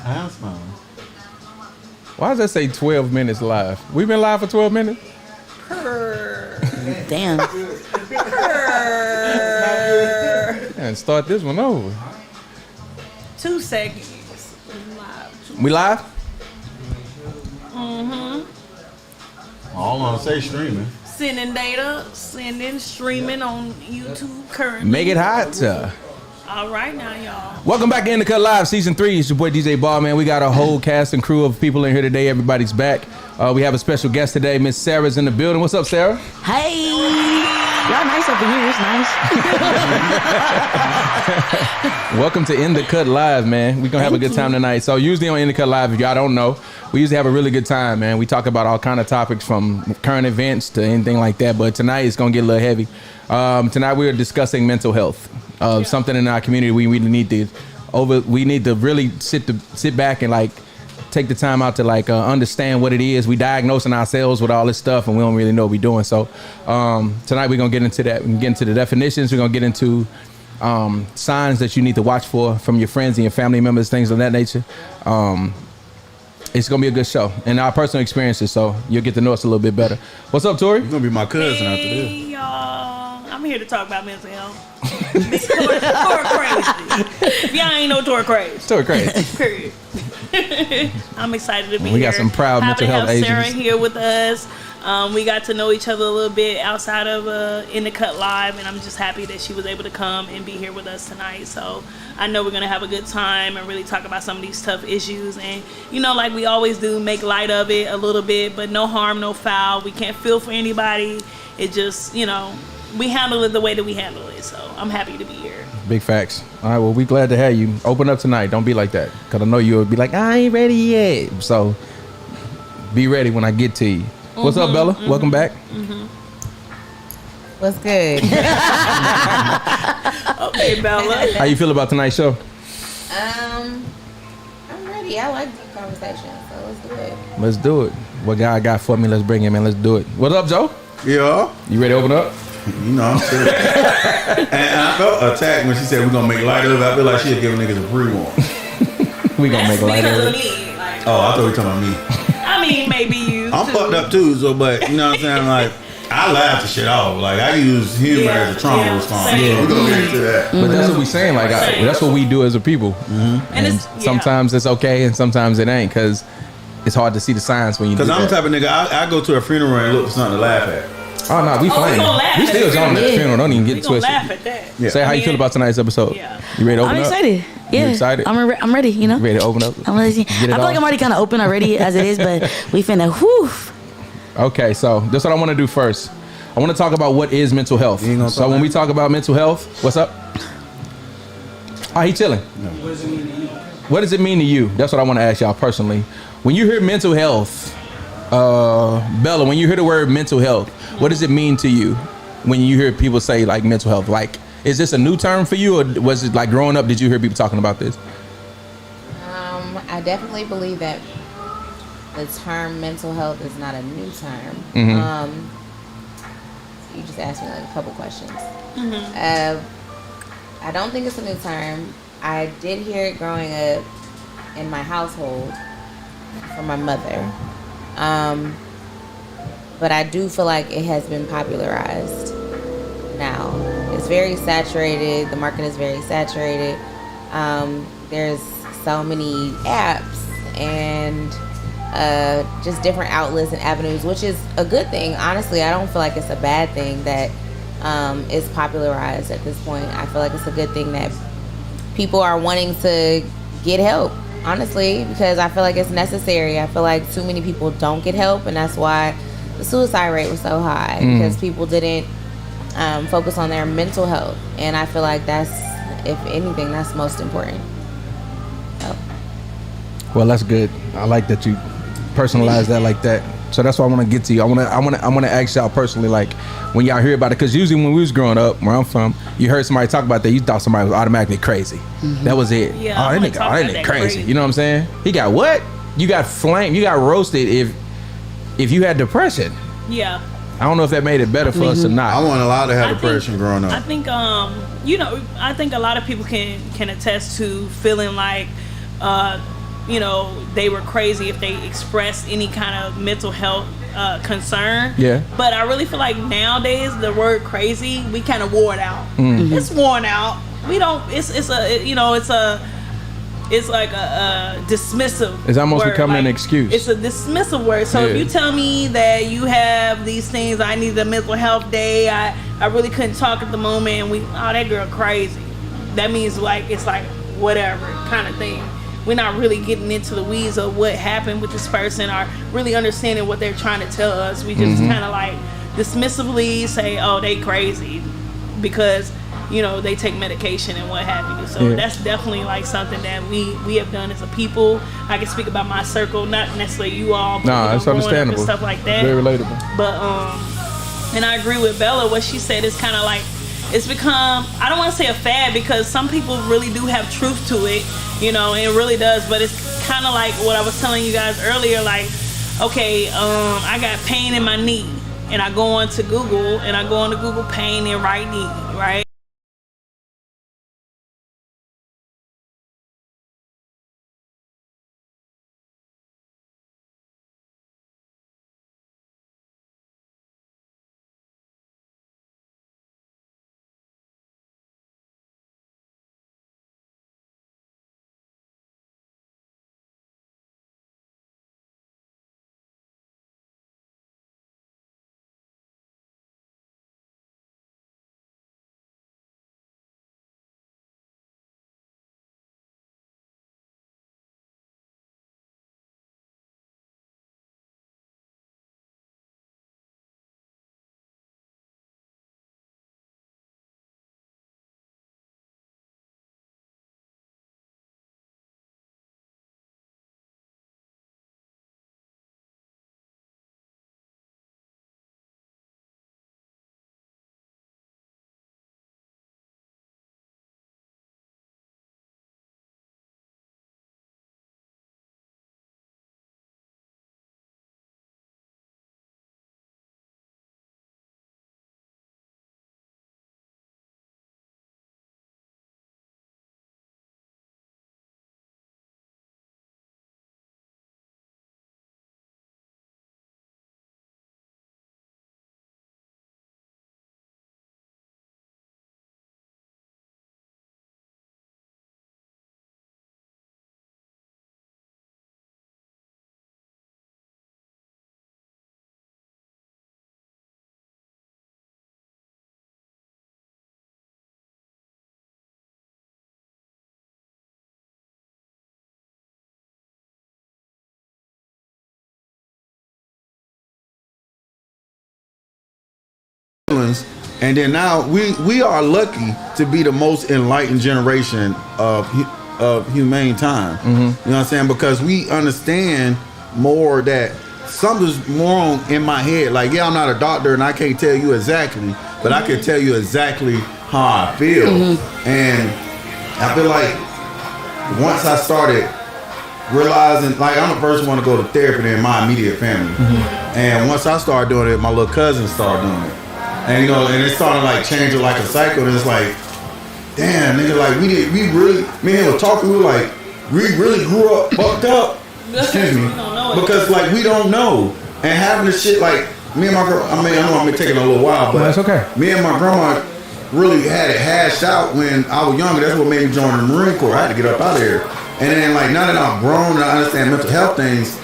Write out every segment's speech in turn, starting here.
House phone. Why does that say 12 minutes live? We've been live for 12 minutes? Damn. And start this one over. 2 seconds. We live? All on say streaming. Sending data, streaming on YouTube currently. Make it hot. All right now, y'all. Welcome back to In the Cut Live, Season 3. It's your boy DJ Ball, man. We got a whole cast and crew of people in here today. Everybody's back. We have a special guest today. Miss Sarah's in the building. What's up, Sarah? Hey. Y'all nice over here. It's nice. Welcome to In the Cut Live, man. We're going to have a good time tonight. So usually on In the Cut Live, if y'all don't know, we usually have a really good time, man. We talk about all kind of topics from current events to anything like that. But tonight it's going to get a little heavy. Tonight we are discussing mental health. Something in our community we need to really sit back and like take the time out to like understand what it is. We diagnosing ourselves with all this stuff and we don't really know what we're doing. So tonight we're gonna get into that. We can get into the definitions. We're gonna get into signs that you need to watch for from your friends and your family members, things of that nature. It's gonna be a good show and our personal experiences, so you'll get to know us a little bit better. What's up, Tori? You're gonna be my cousin after this. Hey, y'all. I'm here to talk about mental health. Tori crazy. If y'all ain't know Tori crazy. Tori crazy. Period. I'm excited to be here. We got some proud mental health Happy to have Asians. Sarah here with us. We got to know each other a little bit outside of In the Cut Live, and I'm just happy that she was able to come and be here with us tonight. So I know we're gonna have a good time and really talk about some of these tough issues. And you know, like we always do, make light of it a little bit, but no harm, no foul. We can't feel for anybody. It just, you know, we handle it the way that we handle it. So I'm happy to be here. Big facts. All right, well, we glad to have you. Open up tonight. Don't be like that, because I know you'll be like, I ain't ready yet. So be ready when I get to you. What's up, Bella? Welcome back. What's good? Okay, Bella. How you feel about tonight's show? I'm ready. I like deep conversation, so let's do it. Let's do it. What God got for me, let's bring him in. Let's do it. What's up, Joe? Yeah. You ready to open up? You know, I'm serious. And I felt attacked when she said we're gonna make light of it. I feel like she had given niggas a pre-warn. We gonna make a light of Because of it. me. Like, Oh, I thought you were talking about me. I mean, maybe you. I'm too. fucked up too, so but you know what I'm saying? Like I laugh the shit off. Like I use humor as a trauma response. Same. So we're gonna get into that. But that's what we saying. Like that's what we do as a people. And it's, Sometimes it's okay, and sometimes it ain't, because it's hard to see the signs when you do Because I'm the that. type of nigga, I go to a funeral and look for something to laugh at. Oh no, we we playing. gonna laugh We at still it. on that Yeah. funeral. Don't even We get gonna twisted. laugh at that. Yeah. Say how you feel about tonight's episode. Yeah. You ready to open I'm up? excited. Yeah. You excited? I'm ready, you know? You ready to open up? I'm ready. I Get it feel like off? I'm already kind of open already as it is, but we finna, whew. Okay, so that's what I want to do first. I want to talk about what is mental health. You ain't gonna So talk when about we talk about mental health, what's up? Oh, he chilling. What does it mean to you? That's what I want to ask y'all personally. When you hear mental health, Bella, when you hear the word mental health, what does it mean to you when you hear people say like mental health? Like, is this a new term for you, or was it like growing up, did you hear people talking about this? I definitely believe that the term mental health is not a new term. You just asked me like a couple questions. I don't think it's a new term. I did hear it growing up in my household from my mother. But I do feel like it has been popularized now. It's very saturated. The market is very saturated. There's so many apps and just different outlets and avenues, which is a good thing. Honestly, I don't feel like it's a bad thing that it's popularized at this point. I feel like it's a good thing that people are wanting to get help, honestly, because I feel like it's necessary. I feel like too many people don't get help, and that's why the suicide rate was so high, because people didn't focus on their mental health. And I feel like that's, if anything, that's most important. So. Well, that's good. I like that you personalize that like that. So that's what I want to get to you. I want to ask y'all personally, like when y'all hear about it, because usually when we was growing up, where I'm from, you heard somebody talk about that, you thought somebody was automatically crazy. That was it. Yeah, oh, I'm that like, talk about nigga that crazy. crazy. You know what I'm saying? He got what? You got flamed. You got roasted if you had depression. Yeah. I don't know if that made it better for us or not. I wasn't allowed to have I depression think- growing up. I think I think a lot of people can attest to feeling like you know, they were crazy if they expressed any kind of mental health concern. Yeah. But I really feel like nowadays the word crazy, we kind of wore it out. It's worn out. We don't. It's like a dismissive. It's almost word. becoming an Like, excuse. It's a dismissive word. So if you tell me that you have these things, I need a mental health day. I really couldn't talk at the moment. And that girl crazy. That means like it's like whatever kind of thing. We're not really getting into the weeds of what happened with this person or really understanding what they're trying to tell us. We just kind of like dismissively say, "Oh, they crazy," because you know they take medication and what have you. So that's definitely like something that we have done as a people. I can speak about my circle, not necessarily you all, but that's understandable. And stuff like that. Very relatable. But and I agree with Bella. What she said is kind of like it's become, I don't want to say a fad because some people really do have truth to it, you know, and it really does. But it's kind of like what I was telling you guys earlier. Like, okay, I got pain in my knee, and I go on to Google and I go on to Google pain in right knee, right? And then now we are lucky to be the most enlightened generation of humane time. You know what I'm saying? Because we understand more that something's wrong in my head. Like, yeah, I'm not a doctor and I can't tell you exactly, but I can tell you exactly how I feel. And I feel like once I started realizing, like, I'm the first one to go to therapy in my immediate family. And once I started doing it, my little cousin started doing it. And you know, and it started like changing like a cycle. And it's like, damn, nigga, like we really, me and him was talking, we were like, we really grew up fucked up. Excuse me. Because like we don't know. And having this shit like me and my girl, I mean, I know I'm taking a little while, but that's okay. Me and my grandma really had it hashed out when I was younger. That's what made me join the Marine Corps. I had to get up out of here. And then like now that I'm grown and I understand mental health things,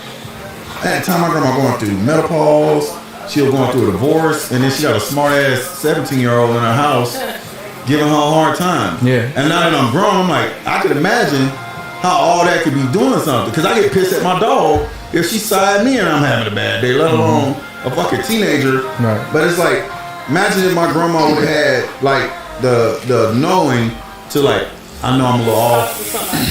at the time my grandma going through menopause, she was going through a divorce, and then she got a smart ass 17-year-old in her house giving her a hard time. Yeah. And now that I'm grown, I'm like, I could imagine how all that could be doing something. Because I get pissed at my dog if she side me and I'm having a bad day, let alone a fucking teenager. Right. But it's like, imagine if my grandma would have had like the knowing to like, I know I'm a little off.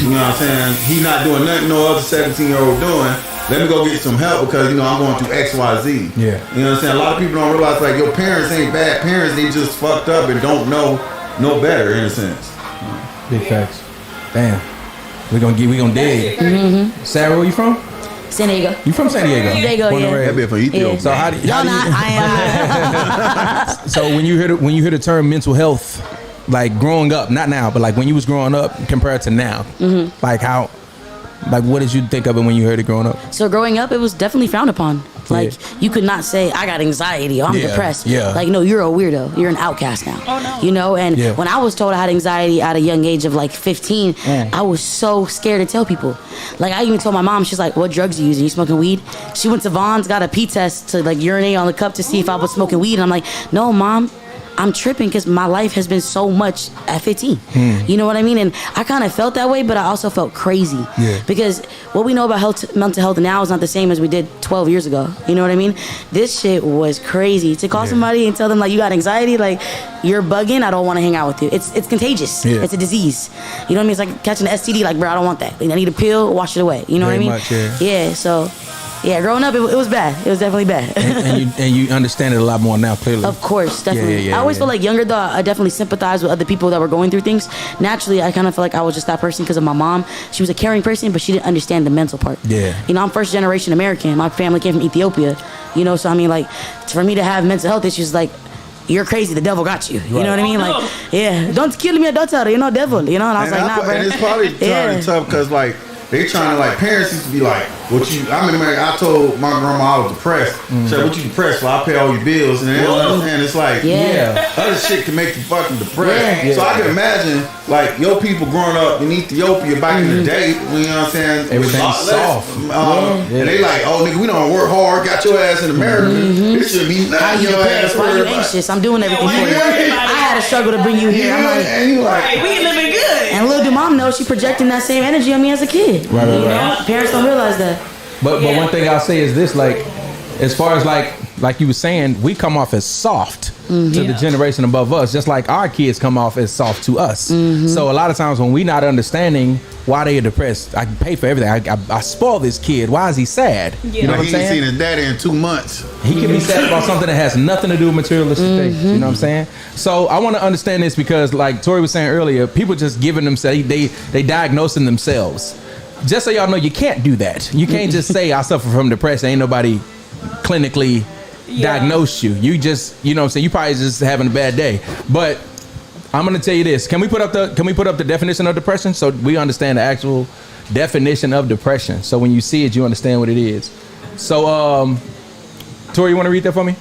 You know what I'm saying? He not doing nothing no other 17-year-old doing. Let me go get some help because, you know, I'm going through X, Y, Z. Yeah. You know what I'm saying? A lot of people don't realize, like, your parents ain't bad parents. They just fucked up and don't know no better, in a sense. Big facts. Damn. We gonna dig. Sarah, where you from? San Diego. You from San Diego? San Diego, yeah. That be from Ethiopia. So how do you? I am. So when you hear the term mental health, like growing up, not now, but like when you was growing up compared to now, like how Like, what did you think of it when you heard it growing up? So growing up, it was definitely frowned upon. Like, you could not say, I got anxiety or I'm depressed. Yeah. Like, no, you're a weirdo. You're an outcast now. Oh, no. You know, and when I was told I had anxiety at a young age of like 15, I was so scared to tell people. Like, I even told my mom, she's like, what drugs are you using? You smoking weed? She went to Vaughn's, got a pee test to like urinate on the cup to see if I was smoking weed. And I'm like, no, Mom. I'm tripping because my life has been so much at 15. You know what I mean? And I kind of felt that way, but I also felt crazy. Because what we know about mental health now is not the same as we did 12 years ago. You know what I mean? This shit was crazy. To call somebody and tell them, like, you got anxiety, like, you're bugging, I don't want to hang out with you. It's contagious. It's a disease. You know what I mean? It's like catching an STD, like, bro, I don't want that. I need a pill, wash it away. You know what I mean? Much, so... Yeah, growing up, it was bad. It was definitely bad. and you understand it a lot more now, clearly. Of course, definitely. I always feel like younger, though, I definitely sympathized with other people that were going through things. Naturally, I kind of feel like I was just that person because of my mom. She was a caring person, but she didn't understand the mental part. You know, I'm first generation American. My family came from Ethiopia. You know, so I mean, like, for me to have mental health issues, like, you're crazy. The devil got you. You know what I mean? Like, don't kill me, daughter. You know, devil. You know, and I was like, nah, bro. And it's probably tough because, like, they trying to, like, parents used to be like, I told my grandma I was depressed. She said, what you depressed for? I pay all your bills. And they don't understand. It's like, other shit can make you fucking depressed. So I can imagine, like, your people growing up in Ethiopia back in the day, you know what I'm saying? Everything's soft. And they like, oh, nigga, we don't work hard, got your ass in America. This should be how you depressed? Why you anxious? I'm doing everything for you. I had to struggle to bring you here. I'm like, we ain't living good. And little do mom know she projecting that same energy on me as a kid. Right. Parents don't realize that. But one thing I'll say is this, like, as far as like you were saying, we come off as soft to the generation above us, just like our kids come off as soft to us. So a lot of times when we not understanding why they are depressed, I can pay for everything. I spoil this kid. Why is he sad? You know what I'm saying? He ain't seen his daddy in 2 months. He can be sad about something that has nothing to do with materialistic things. You know what I'm saying? So I want to understand this because, like Tori was saying earlier, people just giving themselves, they diagnosing themselves. Just so y'all know, you can't do that. You can't just say I suffer from depression. Ain't nobody clinically diagnose you. You just, you know what I'm saying, you probably just having a bad day. But I'm gonna tell you this. Can we put up the definition of depression so we understand the actual definition of depression? So when you see it, you understand what it is. So Tori, you want to read that for me?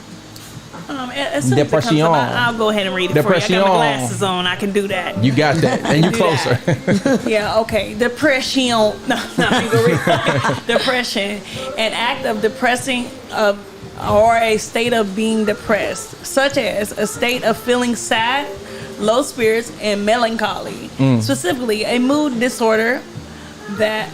As soon as it comes up, I'll go ahead and read it for you. I got my glasses on. I can do that. You got that. And you closer. Okay. Depression. No, I'm going to read Depression. An act of depressing or a state of being depressed, such as a state of feeling sad, low spirits, and melancholy. Specifically, a mood disorder that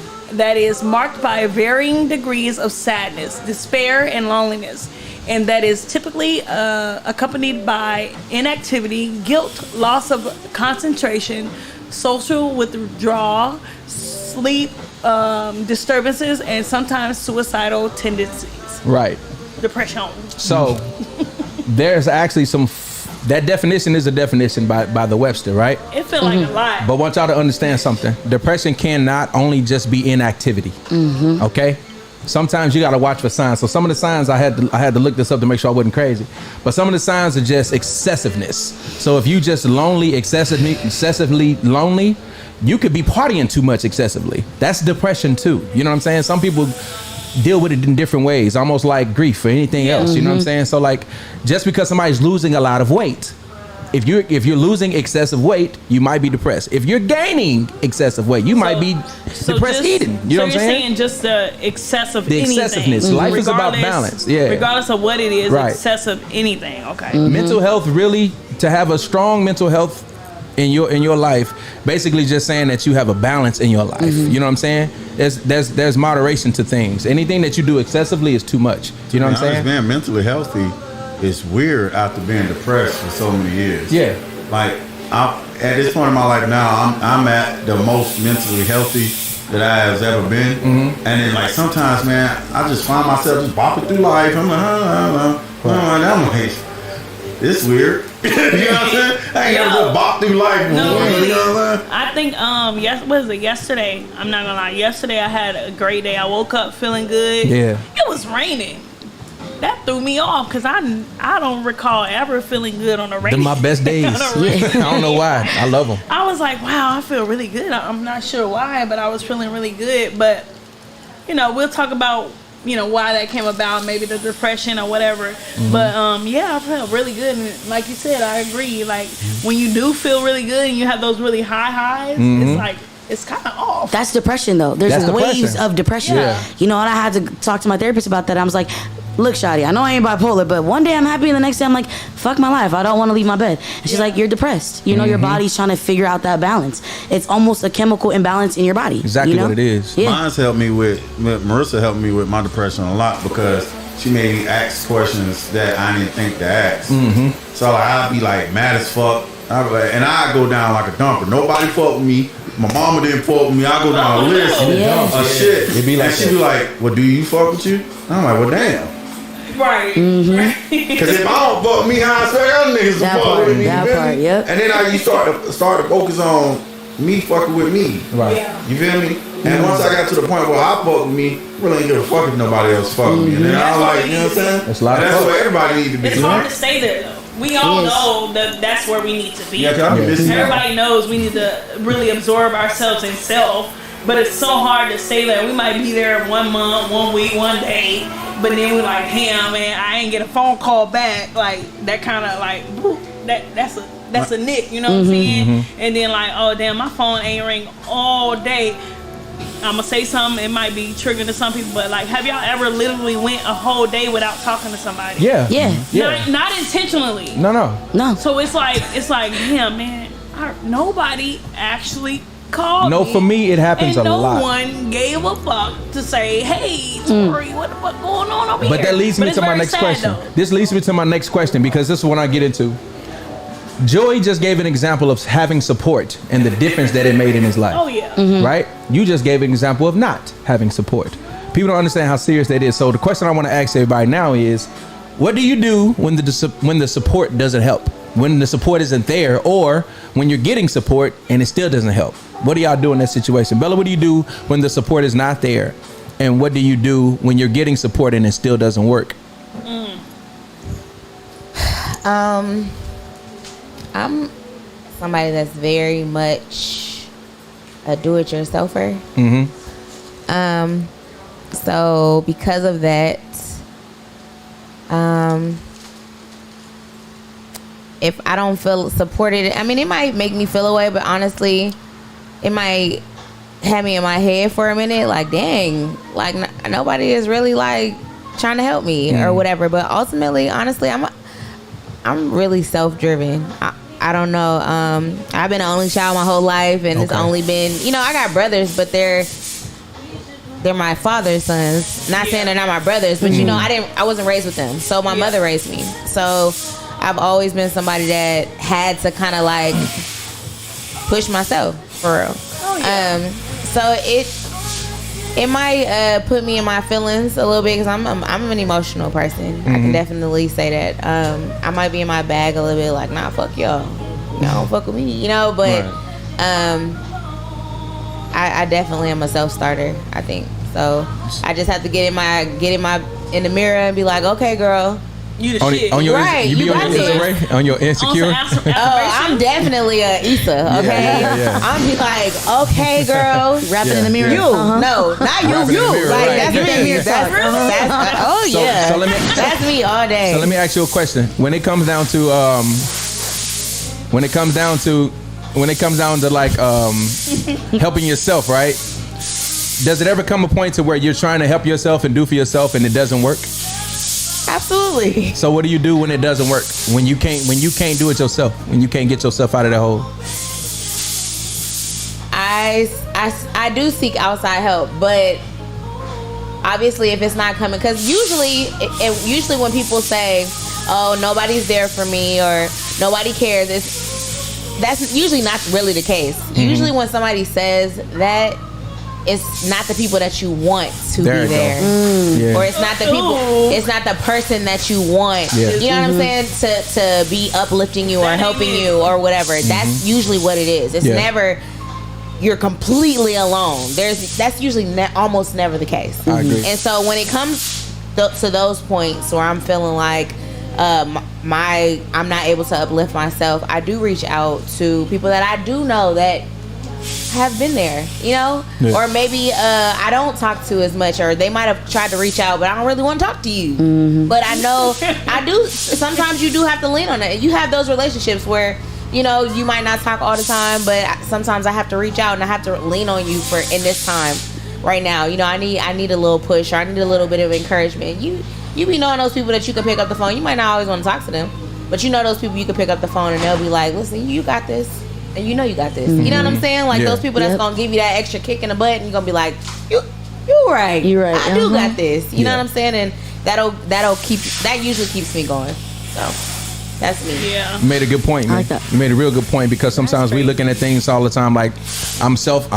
is marked by varying degrees of sadness, despair, and loneliness. And that is typically accompanied by inactivity, guilt, loss of concentration, social withdrawal, sleep disturbances, and sometimes suicidal tendencies. Right. Depression. So there's actually that definition is a definition by the Webster, right? It feels like a lot. But I want y'all to understand something. Depression can not only just be inactivity. Okay? Sometimes you got to watch for signs. So some of the signs I had to look this up to make sure I wasn't crazy. But some of the signs are just excessiveness. So if you just excessively lonely, you could be partying too much excessively. That's depression too. You know what I'm saying? Some people deal with it in different ways, almost like grief or anything else. You know what I'm saying? So like, just because somebody's losing a lot of weight, if you're losing excessive weight, you might be depressed. If you're gaining excessive weight, you might be depressed eating. You know what I'm saying? So you're saying just the excessive anything. Excessiveness. Life is about balance. Yeah. Regardless of what it is, excessive anything. Okay. Mental health, really, to have a strong mental health in your life, basically just saying that you have a balance in your life. You know what I'm saying? There's moderation to things. Anything that you do excessively is too much. You know what I'm saying? Man, mentally healthy. It's weird after being depressed for so many years. Yeah. Like, at this point in my life now, I'm at the most mentally healthy that I have ever been. And then, like, sometimes, man, I just find myself just bopping through life. I'm like, it's weird. You know what I'm saying? I ain't gotta go bop through life. No, really. You know what I'm saying? I think, what was it, yesterday? I'm not gonna lie. Yesterday I had a great day. I woke up feeling good. Yeah. It was raining. that threw me off because I don't recall ever feeling good on the radio. They're my best days. I don't know why. I love them. I was like, wow, I feel really good. I'm not sure why, but I was feeling really good. But, we'll talk about, why that came about, maybe the depression or whatever. But, I felt really good. And like you said, I agree. Like, when you do feel really good and you have those really high highs, it's like, it's kind of off. That's depression, though. There's waves of depression. Yeah. And I had to talk to my therapist about that. I was like, look, Shadi, I know I ain't bipolar, but one day I'm happy and the next day I'm like, fuck my life. I don't want to leave my bed. And she's like, you're depressed. Your body's trying to figure out that balance. It's almost a chemical imbalance in your body. Exactly what it is. Yeah. Marissa helped me with my depression a lot because she made me ask questions that I didn't think to ask. So I'd be like mad as fuck. And I go down like a dumper. Nobody fuck with me. My mama didn't fuck with me. I go down a list of shit. It be like and she be like, well, do you fuck with you? I'm like, well, damn. Right. Because if I don't fuck me, how I expect other niggas to fuck with me? That part, yep. And then you start to focus on me fucking with me. Right. Yeah. You feel me? And once I got to the point where I fuck with me, really ain't give a fuck if nobody else fuck with me. And then I was like, you know what I'm saying? That's a lot of that's fuck. where everybody needs to be. It's hard to stay there, though. We all know that that's where we need to be. Yeah, 'cause I'm missing out. Everybody knows we need to really absorb ourselves in self, but it's so hard to stay there. We might be there 1 month, 1 week, 1 day, but then we're like, damn, man, I ain't get a phone call back. Like, that kind of like, whoop, that's a nick, you know what I'm saying? And then like, oh, damn, my phone ain't ring all day. I'm gonna say something, it might be triggering to some people, but like, have y'all ever literally went a whole day without talking to somebody? Yeah. Not intentionally. No. So it's like, damn, man, nobody actually called me. For me, it happens and a lot. no one gave a fuck to say, hey, Tori, what the fuck going on over here? But that leads me to my next question. This leads me to my next question because this is what I get into. Joey just gave an example of having support and the difference that it made in his life. Oh, yeah. Right? You just gave an example of not having support. People don't understand how serious that is. So the question I want to ask everybody now is, what do you do when the support doesn't help? When the support isn't there, or when you're getting support and it still doesn't help? What do y'all do in that situation? Bella, what do you do when the support is not there? And what do you do when you're getting support and it still doesn't work? I'm somebody that's very much a do-it-yourselfer. So because of that, if I don't feel supported, I mean, it might make me feel away, but honestly, it might have me in my head for a minute, like, dang, like nobody is really like trying to help me or whatever. But ultimately, honestly, I'm really self-driven. I don't know. I've been an only child my whole life, and it's only been, I got brothers, but they're my father's sons. Not saying they're not my brothers, but I wasn't raised with them. So my mother raised me. So I've always been somebody that had to kind of like push myself for real. So it might put me in my feelings a little bit because I'm an emotional person. I can definitely say that. I might be in my bag a little bit, like, nah, fuck y'all. Don't fuck with me, but I definitely am a self-starter, I think. So I just have to get in the mirror and be like, okay, girl. You the shit. On your, right, you be you on your Issa, on your insecure. I'm definitely a Issa, okay? Yeah. I'm be like, okay, girl. Rapping in the mirror. You. No, not you. Rapping in the mirror, Like, right. that's me. So let me, that's me all day. So let me ask you a question. When it comes down to like helping yourself, right? Does it ever come a point to where you're trying to help yourself and do for yourself and it doesn't work? Absolutely. So what do you do when it doesn't work? When you can't do it yourself? When you can't get yourself out of that hole? I do seek outside help, but obviously if it's not coming, because usually when people say, oh, nobody's there for me or nobody cares, that's usually not really the case. Usually when somebody says that, it's not the people that you want to be there. Or it's not the people, it's not the person that you want. You know what I'm saying? To be uplifting you or helping you or whatever. That's usually what it is. It's never, you're completely alone. That's usually almost never the case. I agree. And so when it comes to those points where I'm feeling like I'm not able to uplift myself, I do reach out to people that I do know that have been there, you know, or maybe I don't talk to as much, or they might have tried to reach out, but I don't really want to talk to you. But I know I do. Sometimes you do have to lean on it. You have those relationships where, you know, you might not talk all the time, but sometimes I have to reach out and I have to lean on you for in this time right now. You know, I need a little push, or I need a little bit of encouragement. You be knowing those people that you can pick up the phone. You might not always want to talk to them, but you know those people you can pick up the phone and they'll be like, listen, you got this. And you know you got this. You know what I'm saying? Like those people that's gonna give you that extra kick in the butt, and you're gonna be like, you right. You're right. I do got this. You know what I'm saying? And that'll usually keeps me going. So that's me. Yeah. You made a good point, man. I like that. You made a real good point, because sometimes we looking at things all the time like I'm self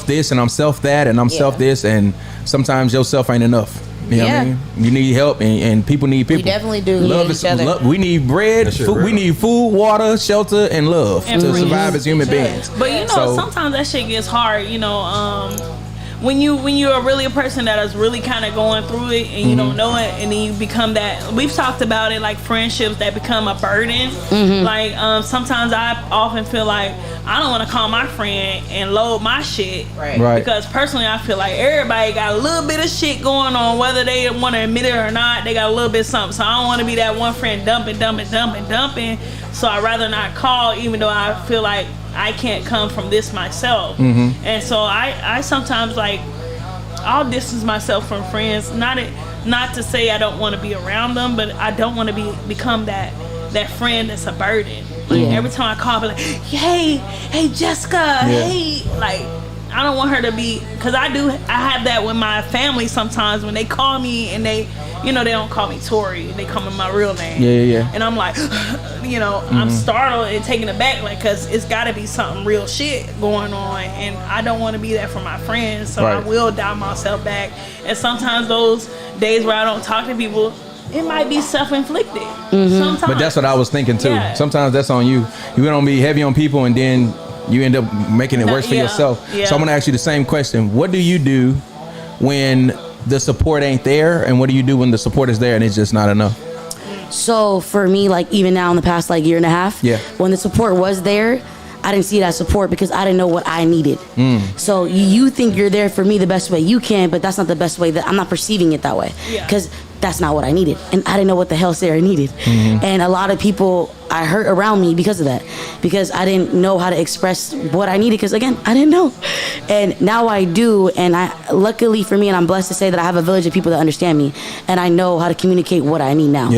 this, and I'm self that, and I'm self this, and sometimes yourself ain't enough. You know what I mean? You need help, and people need people. We definitely do. Love each other. we need bread. Food, we need food, water, shelter, and love And to breathe. survive as human beings. But you know, sometimes that shit gets hard. You know, when you're really a person that is really kind of going through it, and you don't know it, and then you become that. We've talked about it, like friendships that become a burden. Like sometimes I often feel like I don't want to call my friend and load my shit, Right. because personally I feel like everybody got a little bit of shit going on, whether they want to admit it or not. They got a little bit of something, so I don't want to be that one friend dumping. So I'd rather not call, even though I feel like I can't come from this myself. And so I sometimes, like, I'll distance myself from friends, not to say I don't want to be around them, but I don't want to become that friend that's a burden. Like every time I call, I'll be like, hey Jessica, hey, like, I don't want her to be, because I have that with my family sometimes when they call me and they, you know, they don't call me Tori, they call me my real name. Yeah. And I'm like, you know, I'm startled and taken aback, like, because it's got to be something real shit going on, and I don't want to be that for my friends, so I will dial myself back. And sometimes those days where I don't talk to people, it might be self-inflicted. Sometimes. But that's what I was thinking too. Yeah. Sometimes that's on you. You don't be heavy on people, and then you end up making it worse for yourself. Yeah. So I'm gonna ask you the same question. What do you do when the support ain't there, and what do you do when the support is there and it's just not enough? So for me, like, even now in the past like year and a half, when the support was there, I didn't see that support because I didn't know what I needed. So you think you're there for me the best way you can, but that's not the best way. That I'm not perceiving it that way, because that's not what I needed, and I didn't know what the hell Sarah needed. And a lot of people I hurt around me because of that, because I didn't know how to express what I needed, because again, I didn't know. And now I do, and I, luckily for me, and I'm blessed to say that I have a village of people that understand me, and I know how to communicate what I need now.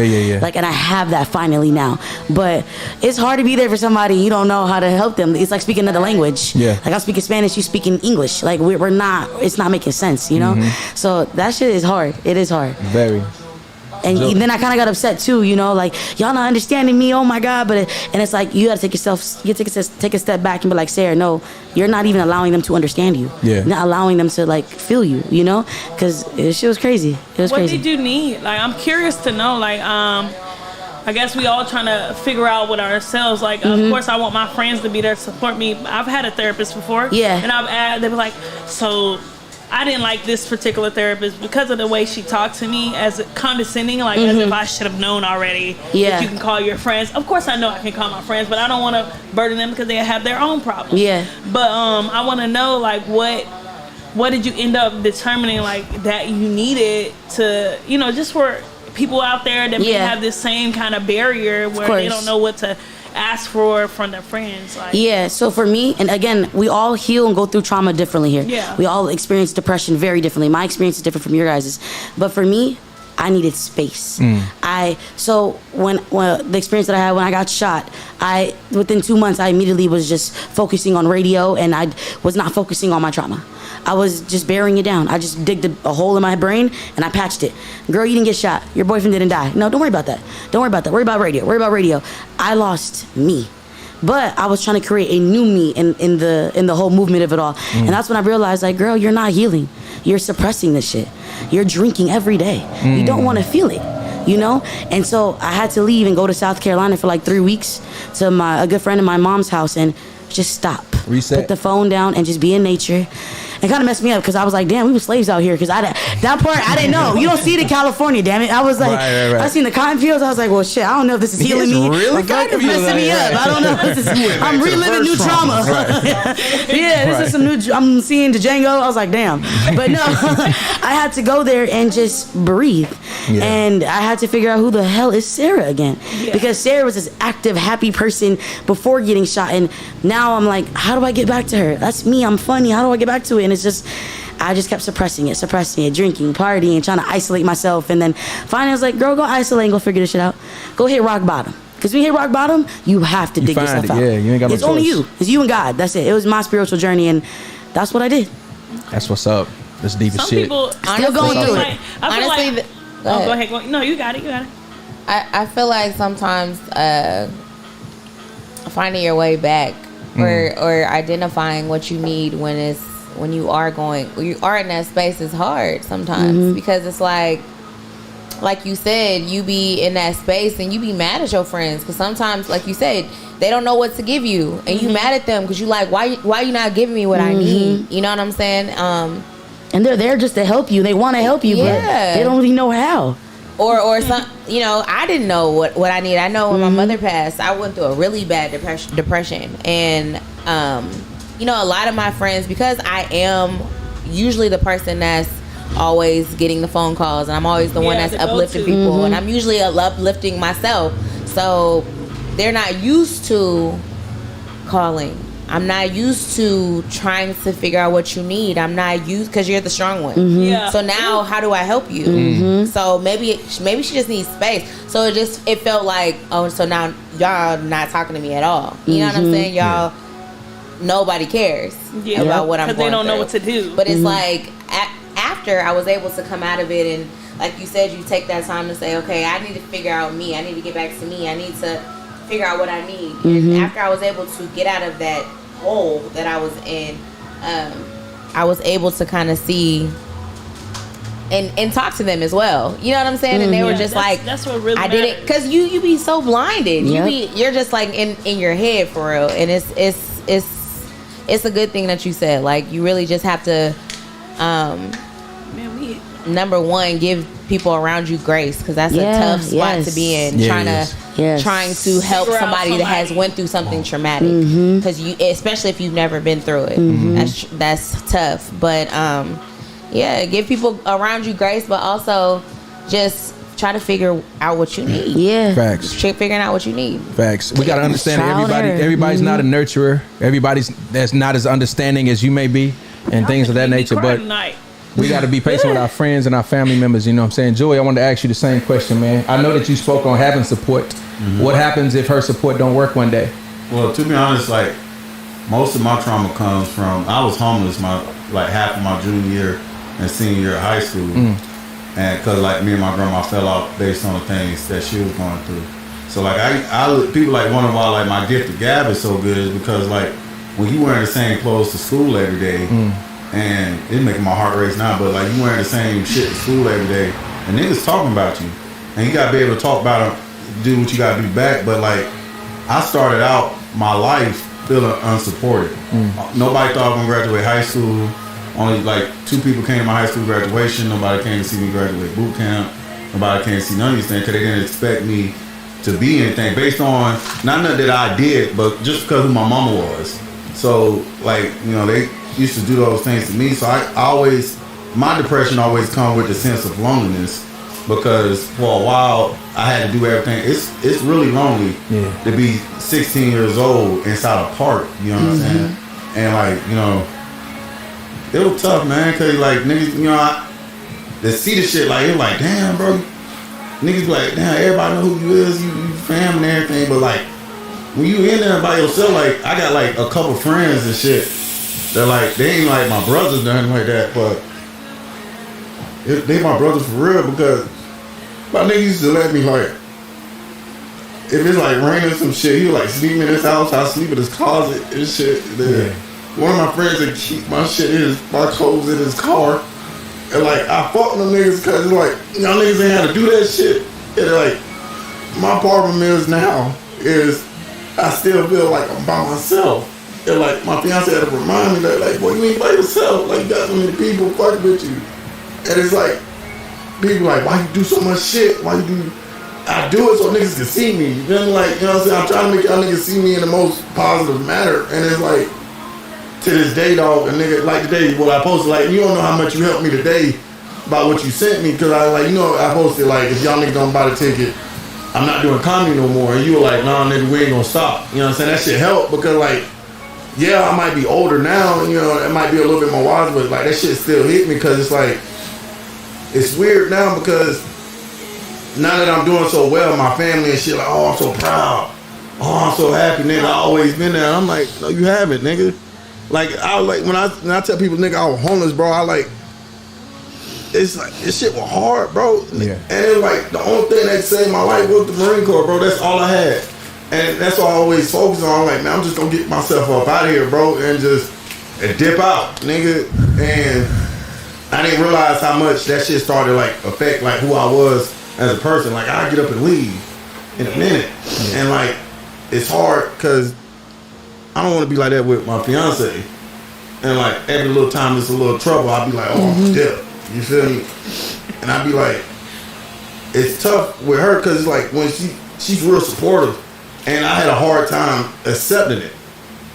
Like, and I have that finally now. But it's hard to be there for somebody you don't know how to help them. It's like speaking another language. Like, I'm speaking Spanish, you speaking English. Like, we're not, it's not making sense, you know? So that shit is hard. It is hard. Very. And then I kind of got upset too, you know, like, y'all not understanding me, oh my God. But it's like, you got to take a step back and be like, Sarah, no, you're not even allowing them to understand you. You're not allowing them to, like, feel you, you know, because shit was crazy. It was crazy. What did you need? Like, I'm curious to know, like, I guess we all trying to figure out with ourselves. Like, of course, I want my friends to be there to support me. I've had a therapist before. And they were like, so I didn't like this particular therapist because of the way she talked to me, as condescending, like as if I should have known already that you can call your friends. Of course, I know I can call my friends, but I don't want to burden them because they have their own problems. But I want to know, like, what did you end up determining, like, that you needed to, you know, just for people out there that may have this same kind of barrier where they don't know what to ask for from their friends. Like, so for me, and again, we all heal and go through trauma differently here. We all experience depression very differently. My experience is different from your guys's. But for me, I needed space. So when the experience that I had when I got shot, within 2 months I immediately was just focusing on radio, and I was not focusing on my trauma. I was just burying it down. I just digged a hole in my brain and I patched it. Girl, you didn't get shot. Your boyfriend didn't die. No, don't worry about that. Don't worry about that. Worry about radio. Worry about radio. I lost me. But I was trying to create a new me in the whole movement of it all. And that's when I realized, like, girl, you're not healing. You're suppressing this shit. You're drinking every day. You don't want to feel it, you know? And so I had to leave and go to South Carolina for like 3 weeks to a good friend of my mom's house and just stop. Reset. Put the phone down and just be in nature. It kind of messed me up because I was like, damn, we were slaves out here. Because that part I didn't know. You don't see it in California, damn it. I was like, Right. I seen the cotton fields. I was like, well, shit, I don't know if this is healing me. Really or fuck, it's messing me up. I don't know. I'm reliving new trauma. Yeah, this is some new. I'm seeing Django. I was like, damn. But no, I had to go there and just breathe. Yeah. And I had to figure out who the hell is Sarah again. Yeah. Because Sarah was this active, happy person before getting shot. And now I'm like, how do I get back to her? That's me. I'm funny. How do I get back to it? And it's just, I just kept suppressing it, drinking, partying, trying to isolate myself. And then finally I was like, girl, go isolate and go figure this shit out. Go hit rock bottom. Because when you hit rock bottom, you have to dig yourself out. Yeah, you ain't got no It's only choice. you. It's you and God. That's it. It was my spiritual journey, and that's what I did. That's what's up. That's deep as Some shit. people Still going through it. I feel Honestly, like, go ahead. No, you got it. I feel like sometimes finding your way back or identifying what you need when you are in that space is hard sometimes because it's like you said, you be in that space and you be mad at your friends because sometimes, like you said, they don't know what to give you and you mad at them because you like, why you not giving me what I need? You know what I'm saying? And they're there just to help you. They want to help you, but they don't really know how. Or some, I didn't know what I needed. I know when my mother passed, I went through a really bad depression. And, a lot of my friends, because I am usually the person that's always getting the phone calls and I'm always the one that's uplifting people and I'm usually uplifting myself. So they're not used to calling. I'm not used to trying to figure out what you need. I'm not used because you're the strong one. Yeah. So now, how do I help you? So maybe she just needs space. So it felt like, oh, so now y'all not talking to me at all. You know what I'm saying? Y'all, nobody cares about what I'm going through. Because they don't know what to do. But it's like after I was able to come out of it, and like you said, you take that time to say, okay, I need to figure out me. I need to get back to me. I need to figure out what I need. And after I was able to get out of that hole that I was in, I was able to kind of see and talk to them as well. You know what I'm saying? And they were just that's what really I did it because you be so blinded. You're just like in your head for real. And it's a good thing that you said. Like you really just have to number one, give people around you grace because that's a tough spot to be in. Trying to help somebody that has went through something traumatic because especially if you've never been through it, that's tough. But give people around you grace, but also just try to figure out what you need. Facts. Figuring out what you need. Facts. We got to understand that everybody's not a nurturer. Everybody's that's not as understanding as you may be and things of that nature. But we got to be patient with our friends and our family members. You know what I'm saying? Joey, I wanted to ask you the same question, man. I know that you spoke on having support. What happens if her support don't work one day? Well, to be honest, like most of my trauma comes from, I was homeless half of my junior year and senior year of high school. And because like me and my grandma fell out based on the things that she was going through. So like I people like wonder why like my gift of gab is so good is because like when you wearing the same clothes to school every day, and it's making my heart race now, but like you wearing the same shit to school every day and niggas talking about you. And you gotta be able to talk about it, do what you gotta do back. But like I started out my life feeling unsupported. Nobody thought I was gonna graduate high school. Only like 2 people came to my high school graduation. Nobody came to see me graduate boot camp. Nobody came to see none of these things because they didn't expect me to be anything based on not nothing that I did, but just because who my mama was. So like, they used to do those things to me. So my depression always come with the sense of loneliness because for a while I had to do everything. It's really lonely to be 16 years old inside a park, you know what I'm saying? And like, it was tough, man, cause like niggas, they see the shit like, it like, damn, bro. Niggas be like, damn, everybody know who you is, you fam and everything, but like, when you in there by yourself, like, I got like a couple friends and shit that like, they ain't like my brothers or nothing like that, but they my brothers for real because my nigga used to let me like, if it's like raining some shit, he would like sleep in his house, I sleep in his closet and shit. One of my friends that keep my clothes in his car. And like, I fought them niggas because like, y'all niggas ain't had to do that shit. And like, my problem is now, I still feel like I'm by myself. And like my fiance had to remind me that, like, boy, you ain't by yourself. Like, you got so many people fucking with you. And it's like, people like, why you do so much shit? Why you do? I do it so niggas can see me. You feel me? Like, you know what I'm saying? I'm trying to make y'all niggas see me in the most positive manner. And it's like, to this day, dog, a nigga, like today, what I posted, like, you don't know how much you helped me today about what you sent me. Because I, like, you know, I posted, like, if y'all niggas don't buy the ticket, I'm not doing comedy no more. And you were like, nah, nigga, we ain't gonna stop. You know what I'm saying? That shit helped because, like, yeah, I might be older now, you know, it might be a little bit more wise, but, like, that shit still hit me because it's like, it's weird now because now that I'm doing so well, my family and shit, like, oh, I'm so proud. Oh, I'm so happy, nigga. I always been there. And I'm like, no, you haven't, nigga. Like, I like when I tell people, nigga, I was homeless, bro. I like, it's like this shit was hard, bro. Yeah. And it was like the only thing that saved my life was the Marine Corps, bro. That's all I had, and that's all I always focus on. I'm like, man, I'm just gonna get myself up out of here, bro, and just dip out, nigga. And I didn't realize how much that shit started like affect like who I was as a person. Like I get up and leave in a minute, and like it's hard because I don't want to be like that with my fiance. And like every little time there's a little trouble, I'll be like, oh, I'm dip. You feel me? And I'd be like, it's tough with her because it's like when she's real supportive, and I had a hard time accepting it.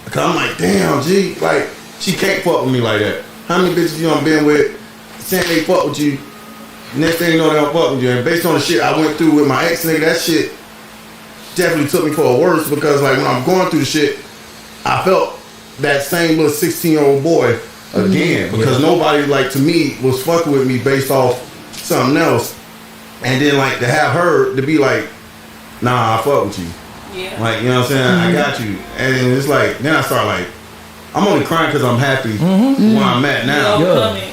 Cause I'm like, damn, G, like she can't fuck with me like that. How many bitches you done been with saying they fuck with you? Next thing you know, they don't fuck with you. And based on the shit I went through with my ex nigga, that shit definitely took me for a worse because like when I'm going through the shit, I felt that same little 16-year-old boy again because nobody like to me was fucking with me based off something else, and then like to have her to be like, nah, I fuck with you, like, you know what I'm saying, I got you, and it's like then I start like I'm only crying because I'm happy where I'm at now,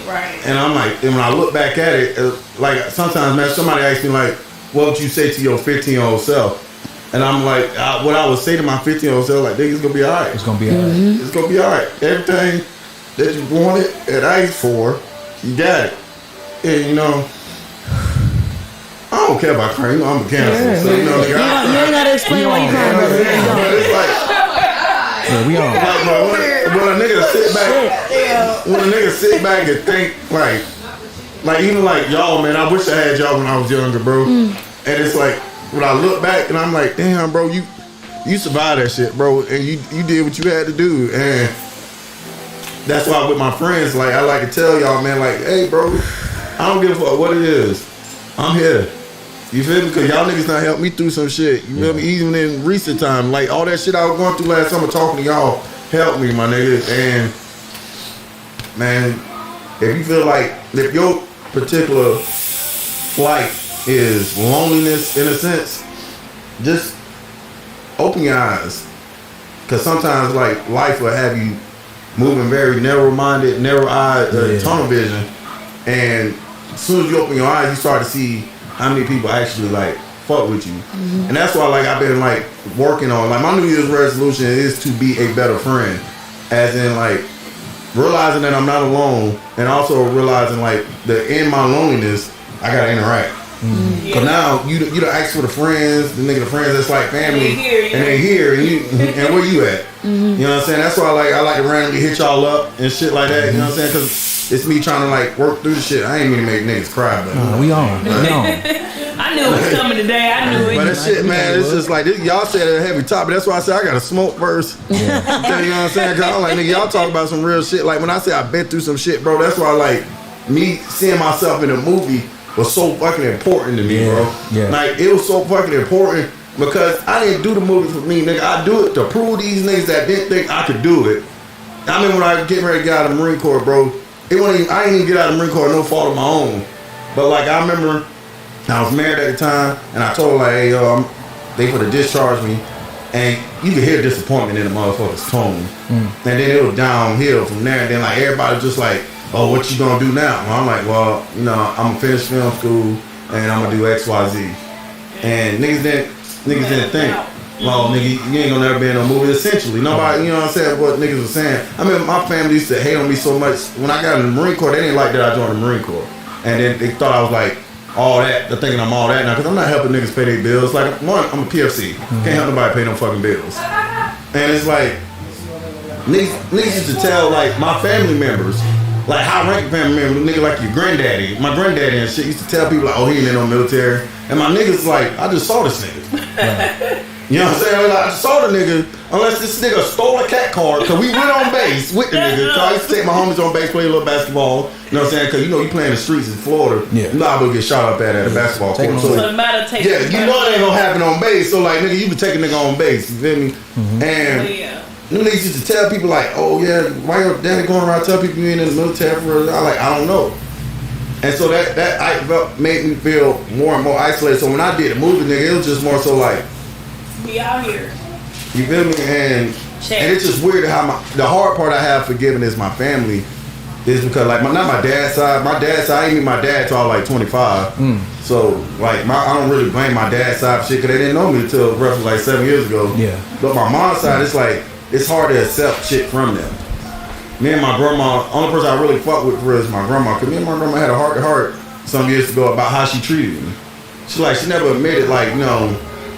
right? And I'm like, and when I look back at it, like sometimes, man, somebody asks me like, what would you say to your 15-year-old self? And I'm like, what I would say to my 15-year-old self, like, nigga, it's gonna be all right. It's gonna be all right. It's gonna be all right. Everything that you wanted and asked for, you got it. And you know, I don't care about crying. You know, I'm a cancer, so you know, nigga, you ain't gotta explain why you crying, brother. but it's like, We on. like when a nigga sit back and think like even like y'all, man, I wish I had y'all when I was younger, bro. And it's like when I look back and I'm like, damn, bro, you survived that shit, bro, and you did what you had to do. And that's why with my friends, like I like to tell y'all, man, like, hey, bro, I don't give a fuck what it is, I'm here. You feel me? Because y'all niggas done helped me through some shit. You feel me? Even in recent time, like all that shit I was going through last summer talking to y'all helped me, my nigga. And man, if you feel like if your particular flight is loneliness in a sense, just open your eyes. Because sometimes like life will have you moving very narrow-minded, narrow-eyed, tunnel vision. And as soon as you open your eyes, you start to see how many people actually like fuck with you. And that's why like I've been like working on, like my New Year's resolution is to be a better friend. As in like realizing that I'm not alone, and also realizing like that in my loneliness, I gotta interact. Cause now you don't ask for the friends, the friends that's like family, and they here, and where you at? You know what I'm saying? That's why I like to randomly hit y'all up and shit like that. You know what I'm saying? Cause it's me trying to like work through the shit. I ain't mean to make niggas cry, but we on. I knew it was coming today. I knew it. But that shit, man, it's just like y'all said a heavy topic. That's why I said I gotta smoke first. You know what I'm saying? Cause I'm like, nigga, y'all talk about some real shit. Like when I say I've been through some shit, bro, that's why like me seeing myself in a movie was so fucking important to me, bro. Like it was so fucking important because I didn't do the movie for me, nigga. I do it to prove these niggas that didn't think I could do it. I remember when I was getting ready to get out of the Marine Corps, bro. I didn't even get out of the Marine Corps, no fault of my own. But like I remember I was married at the time, and I told her like, hey, yo, they for to discharge me, and you could hear disappointment in the motherfucker's tone. And then it was downhill from there. And then like everybody just like, oh, what you gonna do now? And I'm like, well, you know, I'm gonna finish film school and I'm gonna do X, Y, Z. And niggas didn't think, well, nigga, you ain't gonna never be in a movie. Essentially, nobody, you know what I'm saying? What niggas was saying. I mean, my family used to hate on me so much. When I got in the Marine Corps, they didn't like that I joined the Marine Corps, and then they thought I was like all that. They're thinking I'm all that now because I'm not helping niggas pay their bills. Like one, I'm a PFC, can't help nobody pay no fucking bills. And it's like niggas used to tell like my family members, like high ranking family members, nigga like your granddaddy, my granddaddy and shit used to tell people like, oh, he ain't in no military, and my niggas like, I just saw this nigga. Right. You know what I'm saying? Like, I just saw the nigga, unless this nigga stole a cat card, because we went on base with the nigga. So I used to take my homies on base, play a little basketball. You know what I'm saying? Because you play in the streets in Florida, you're liable to get shot up at a basketball court. So, you know it ain't gonna happen on base. So like, nigga, you been taking nigga on base. You feel me? Mm-hmm. And them niggas used to tell people like, oh yeah, why your daddy going around tell people you ain't in the military for? I don't know. And so that made me feel more and more isolated. So when I did the movie, nigga, it was just more so like, we out here. You feel me? And it's just weird how the hard part I have forgiving is my family is because like not my dad's side. My dad's side, I didn't meet my dad till I was like 25. So like I don't really blame my dad's side for shit because they didn't know me until roughly like 7 years ago. Yeah. But my mom's side, it's like it's hard to accept shit from them. Me and my grandma, only person I really fuck with for is my grandma. Because me and my grandma had a heart to heart some years ago about how she treated me. She never admitted like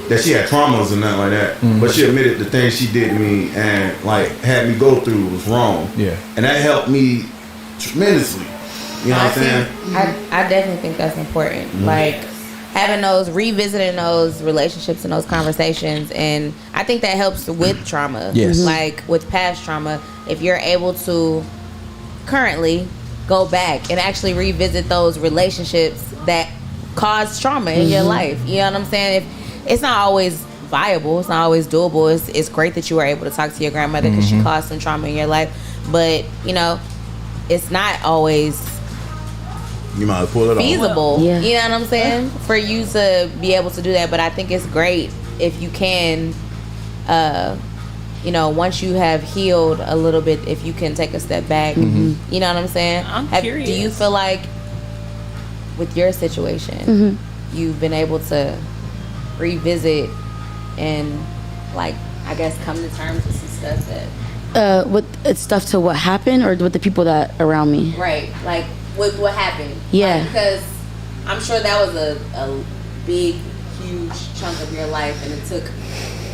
that she had traumas and nothing like that, but she admitted the things she did to me and like had me go through was wrong. Yeah, and that helped me tremendously. You know what I'm saying? I definitely think that's important. Like having revisiting those relationships and those conversations, and I think that helps with trauma. Yes, like with past trauma, if you're able to currently go back and actually revisit those relationships that caused trauma in your life. You know what I'm saying? It's not always viable. It's not always doable. It's great that you were able to talk to your grandmother because she caused some trauma in your life. But, it's not always you might pull it feasible. Off. Yeah. You know what I'm saying? For you to be able to do that. But I think it's great if you can, once you have healed a little bit, if you can take a step back. You know what I'm saying? I'm curious. Do you feel like with your situation, you've been able to revisit and like I guess come to terms with some stuff that with stuff to what happened or with the people that around me, right? Like with what happened, because I'm sure that was a big huge chunk of your life and it took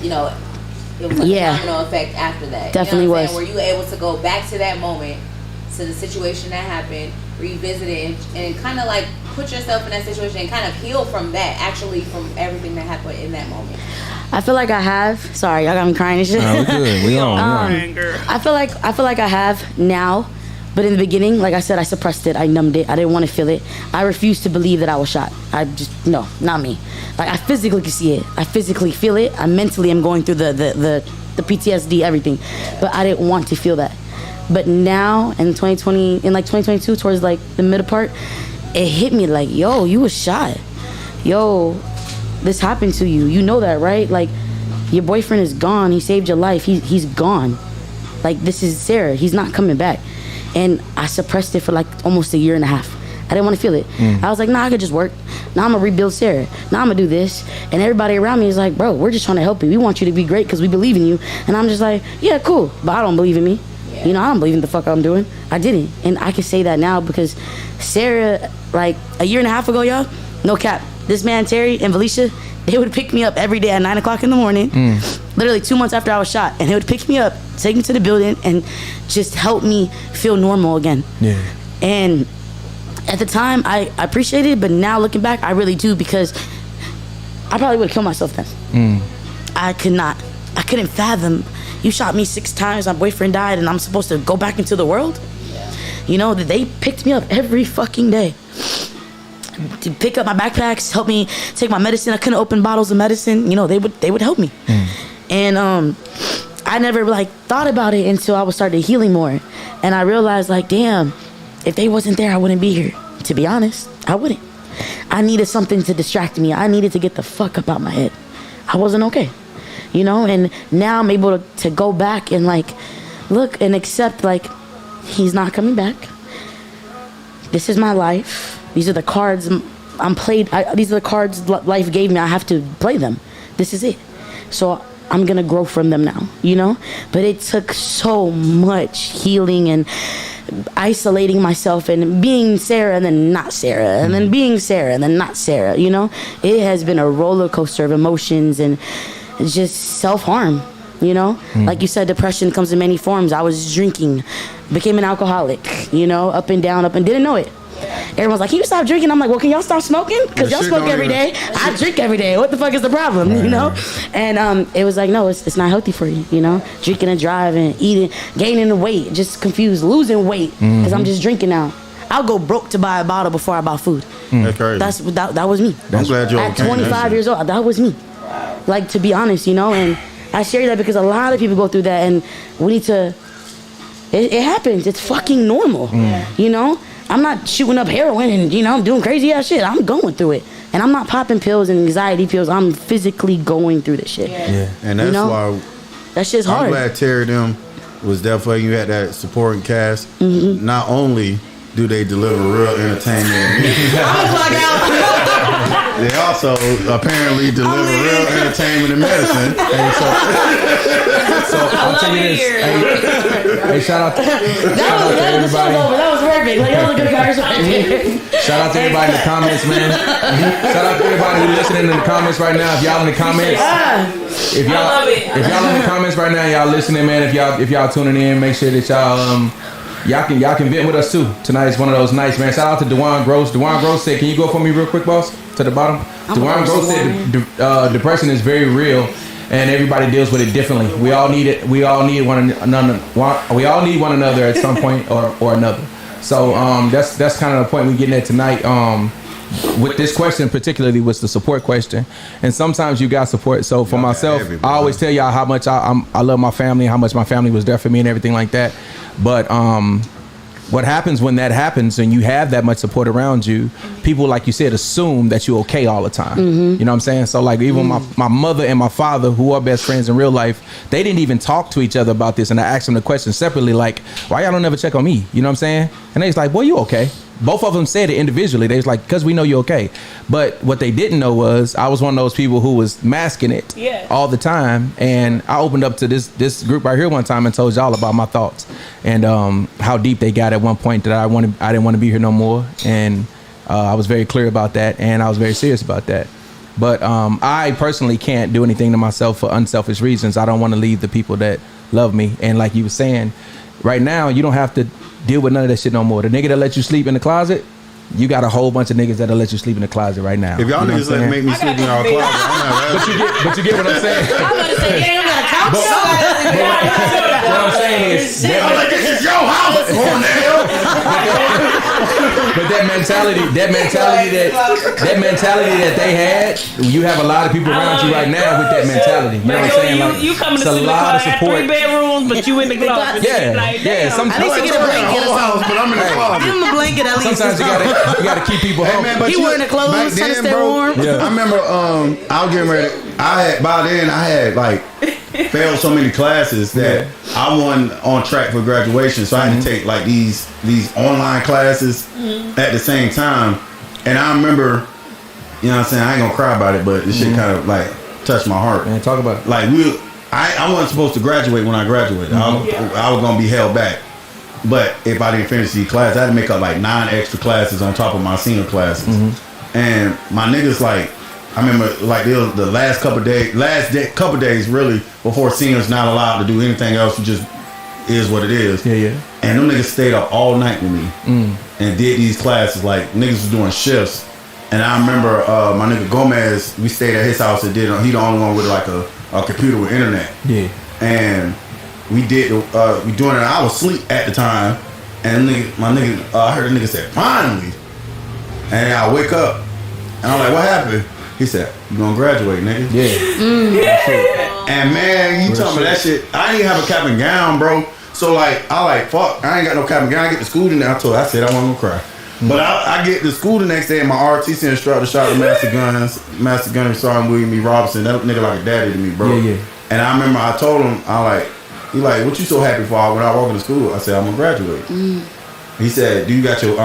it was a domino effect after that. Definitely was. Were you able to go back to that moment, to the situation that happened, revisit it and kind of like put yourself in that situation and kind of heal from that, actually from everything that happened in that moment? I feel like I have. Sorry, y'all got me crying and shit. No, we're good. We on. I feel like I have now, but in the beginning, like I said, I suppressed it. I numbed it. I didn't want to feel it. I refused to believe that I was shot. No, not me. Like I physically can see it. I physically feel it. I mentally am going through the PTSD, everything, but I didn't want to feel that. But now in 2022, towards like the middle part, it hit me like, yo, you was shot. Yo, this happened to you. You know that, right? Like, your boyfriend is gone. He saved your life. He's gone. Like, this is Sarah. He's not coming back. And I suppressed it for like almost a year and a half. I didn't want to feel it. I was like, nah, I could just work. Now I'm going to rebuild Sarah. Now I'm going to do this. And everybody around me is like, bro, we're just trying to help you. We want you to be great because we believe in you. And I'm just like, yeah, cool. But I don't believe in me. I don't believe in the fuck I'm doing. I didn't. And I can say that now because Sarah, like a year and a half ago, y'all, no cap, this man, Terry and Felicia, they would pick me up every day at 9 o'clock in the morning, literally 2 months after I was shot. And they would pick me up, take me to the building, and just help me feel normal again. Yeah. And at the time, I appreciated it, but now looking back, I really do because I probably would have killed myself then. I couldn't fathom. You shot me 6 times, my boyfriend died, and I'm supposed to go back into the world? Yeah. They picked me up every fucking day. To pick up my backpacks, help me take my medicine. I couldn't open bottles of medicine. They would help me. And I never thought about it until I was started healing more. And I realized damn, if they wasn't there, I wouldn't be here. To be honest, I wouldn't. I needed something to distract me. I needed to get the fuck up out my head. I wasn't okay. And now I'm able to go back and look and accept he's not coming back. This is my life. These are the cards these are the cards life gave me. I have to play them. This is it. So I'm gonna grow from them now, But it took so much healing and isolating myself and being Sarah and then not Sarah and then being Sarah and then not Sarah, It has been a roller coaster of emotions and just self-harm. You know, like you said, depression comes in many forms. I was drinking, became an alcoholic, you know, up and didn't know it. Everyone's like, can you stop drinking? I'm like, well, can y'all stop smoking? Because y'all smoke every day. I drink every day. What the fuck is the problem, you know? And it was like, no, it's not healthy for you, you know? Drinking and driving, eating, gaining the weight, just confused, losing weight because I'm just drinking now. I'll go broke to buy a bottle before I buy food. That's crazy. That was me. I'm glad you're at 25 years old. That was me. Like, to be honest, you know, and I share that because a lot of people go through that, and we need to. It happens. It's fucking normal. You know, I'm not shooting up heroin and, you know, I'm doing crazy ass shit. I'm going through it, and I'm not popping pills and anxiety pills. I'm physically going through this shit. And that's why that shit's hard. I'm glad Terry them was there for you. Had that supporting cast. Not only do they deliver real entertainment? They also apparently deliver real entertainment and medicine. So I'll tell you this. Hey, shout out to everybody. That was perfect. Like, that was a good conversation. Shout out to everybody in the comments, man. Shout out to everybody who's listening in the comments right now. If y'all in the comments, if y'all in the comments right now, y'all listening, man. If y'all tuning in, make sure that y'all can vent with us too. Tonight is one of those nights, man. Shout out to Dewan Gross. Dewan Gross said, can you go for me real quick, boss? To the bottom. Dewan Gross said depression is very real, and everybody deals with it differently. We all need it. We all need one another. We all need one another at some point or another. So that's kind of the point we're getting at tonight. With this question particularly was the support question, and sometimes you got support. So for myself, I always tell y'all how much I love my family, how much my family was there for me and everything like that. But what happens when that happens and you have that much support around you, people, like you said, assume that you're okay all the time. You know what I'm saying? So like even my mother and my father, who are best friends in real life, they didn't even talk to each other about this, and I asked them the question separately, like, why y'all don't ever check on me? You know what I'm saying? And they was like, boy, you okay? Both of them said it individually. They was like, because we know you're okay. But what they didn't know was I was one of those people who was masking it all the time. And I opened up to this group right here one time and told y'all about my thoughts and how deep they got at one point that I didn't want to be here no more. And I was very clear about that, and I was very serious about that. But I personally can't do anything to myself for unselfish reasons. I don't want to leave the people that love me. And like you were saying, right now, you don't have to deal with none of that shit no more. The nigga that let you sleep in the closet, you got a whole bunch of niggas that'll let you sleep in the closet right now. If y'all niggas let make me sleep in our closet, I'm not but you get what I'm saying? I'm about to say, damn, got a couch. What I'm saying is, this is your house. but that mentality that they had, you have a lot of people around you right now with that mentality. You know what I'm saying? Like, you coming to it's a see lot the of car, support. 3 bedrooms, but you in the closet. Yeah. Sometimes At least you get a blanket or something. But I'm in the closet. Give him a blanket at least. Sometimes you gotta keep people home. He wearing the clothes, trying to stay warm. I remember I was getting ready. By then I had like failed so many classes that I wasn't on track for graduation, so I had to take like these online classes at the same time. And I remember, you know what I'm saying, I ain't gonna cry about it, but this shit kind of like touched my heart. Man, talk about it. Like I wasn't supposed to graduate when I graduated. I was gonna be held back. But if I didn't finish these classes, I had to make up like 9 extra classes on top of my senior classes. And my niggas, like, I remember like it was the last couple days really before seniors not allowed to do anything else. It just is what it is. Yeah. And them niggas stayed up all night with me and did these classes. Like niggas was doing shifts. And I remember my nigga Gomez, we stayed at his house and he the only one with like a computer with internet. Yeah. And we doing it. I was asleep at the time, and I heard a nigga say, "Finally!" And I wake up, and I'm like, "What happened?" He said, "You gonna graduate, nigga?" Yeah. And man, you told me that shit. I didn't even have a cap and gown, bro. So like, fuck, I ain't got no cap and gown. I get to school the next day. I said I wasn't gonna cry. But I get to school the next day, and my RTC instructor shot the Master Gunner Sergeant William E. Robinson. That nigga like a daddy to me, bro. Yeah. And I remember I told him, he like, what you so happy for? When I walk into school, I said, I'm gonna graduate. He said, do you got your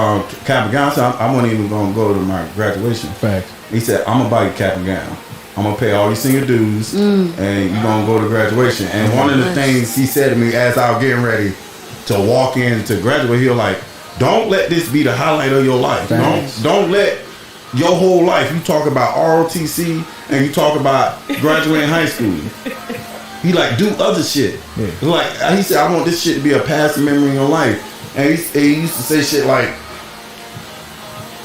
cap and gown? I said, I wasn't even gonna go to my graduation. Facts. He said, I'm gonna buy you cap and gown. I'm gonna pay all your senior dues, and you gonna go to graduation. And one of the things he said to me as I was getting ready to walk in to graduate, he was like, don't let this be the highlight of your life. Don't let your whole life you talk about ROTC and you talk about graduating high school. He like do other shit. Yeah. Like he said, I want this shit to be a passing memory in your life. And he used to say shit like,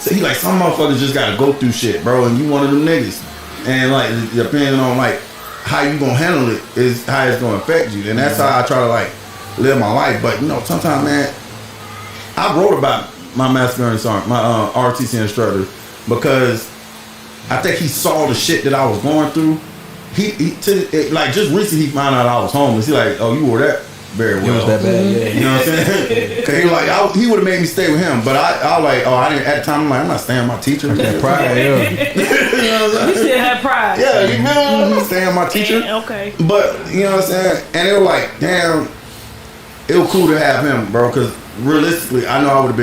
he like, some motherfuckers just gotta go through shit, bro, and you one of them niggas. And like, depending on like how you gonna handle it is how it's gonna affect you. And that's how I try to like live my life. But you know, sometimes, man, I wrote about my masculine song, my RTC instructor, because I think he saw the shit that I was going through. Like just recently he found out I was homeless. He like, oh, you were that very well. It was that bad, yeah. You know what I'm saying? Cause he like, he would have made me stay with him, but I was like, oh, I didn't. At the time, I'm like, I'm not staying with my teacher. That pride, yeah. You still have pride. Yeah, you know, I'm not staying with my teacher. Okay. But you know what I'm saying? And it was like, damn, it was cool to have him, bro. Cause realistically, I know I would have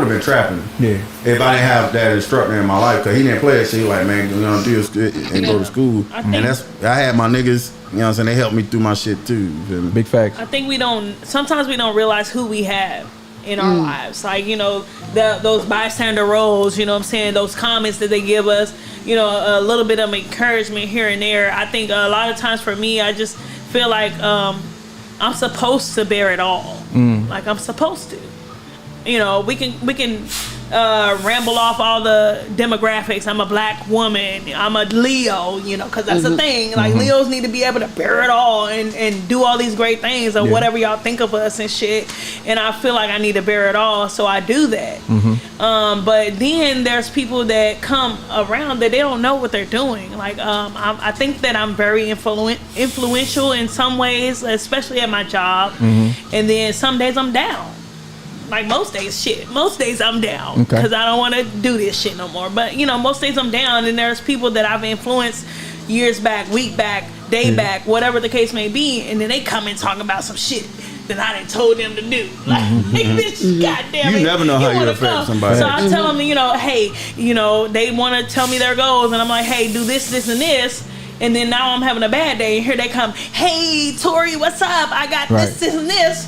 been trapping. Yeah. If I didn't have that instructor in my life, cause he didn't play that shit. He like, man, you know, do it and go to school. I had my niggas. You know what I'm saying? They helped me through my shit too. You feel me? Big facts. I think sometimes we don't realize who we have in our lives. Like, you know, those bystander roles, you know what I'm saying? Those comments that they give us, you know, a little bit of encouragement here and there. I think a lot of times for me, I just feel like I'm supposed to bear it all. Like I'm supposed to. You know, we can ramble off all the demographics. I'm a black woman. I'm a Leo, you know, because that's the thing. Like Leos need to be able to bear it all and do all these great things or whatever y'all think of us and shit. And I feel like I need to bear it all, so I do that. But then there's people that come around that they don't know what they're doing. Like I think that I'm very influential in some ways, especially at my job. And then some days I'm down. Like most days I'm down because I don't want to do this shit no more. But you know, most days I'm down, and there's people that I've influenced years back, week back, day back, whatever the case may be, and then they come and talk about some shit that I done told them to do. Like, bitch, goddamn it. You never know how you affect somebody. So I tell them, you know, hey, you know, they want to tell me their goals, and I'm like, hey, do this, this, and this. And then now I'm having a bad day, and here they come, hey, Tori, what's up? I got this, this, and this.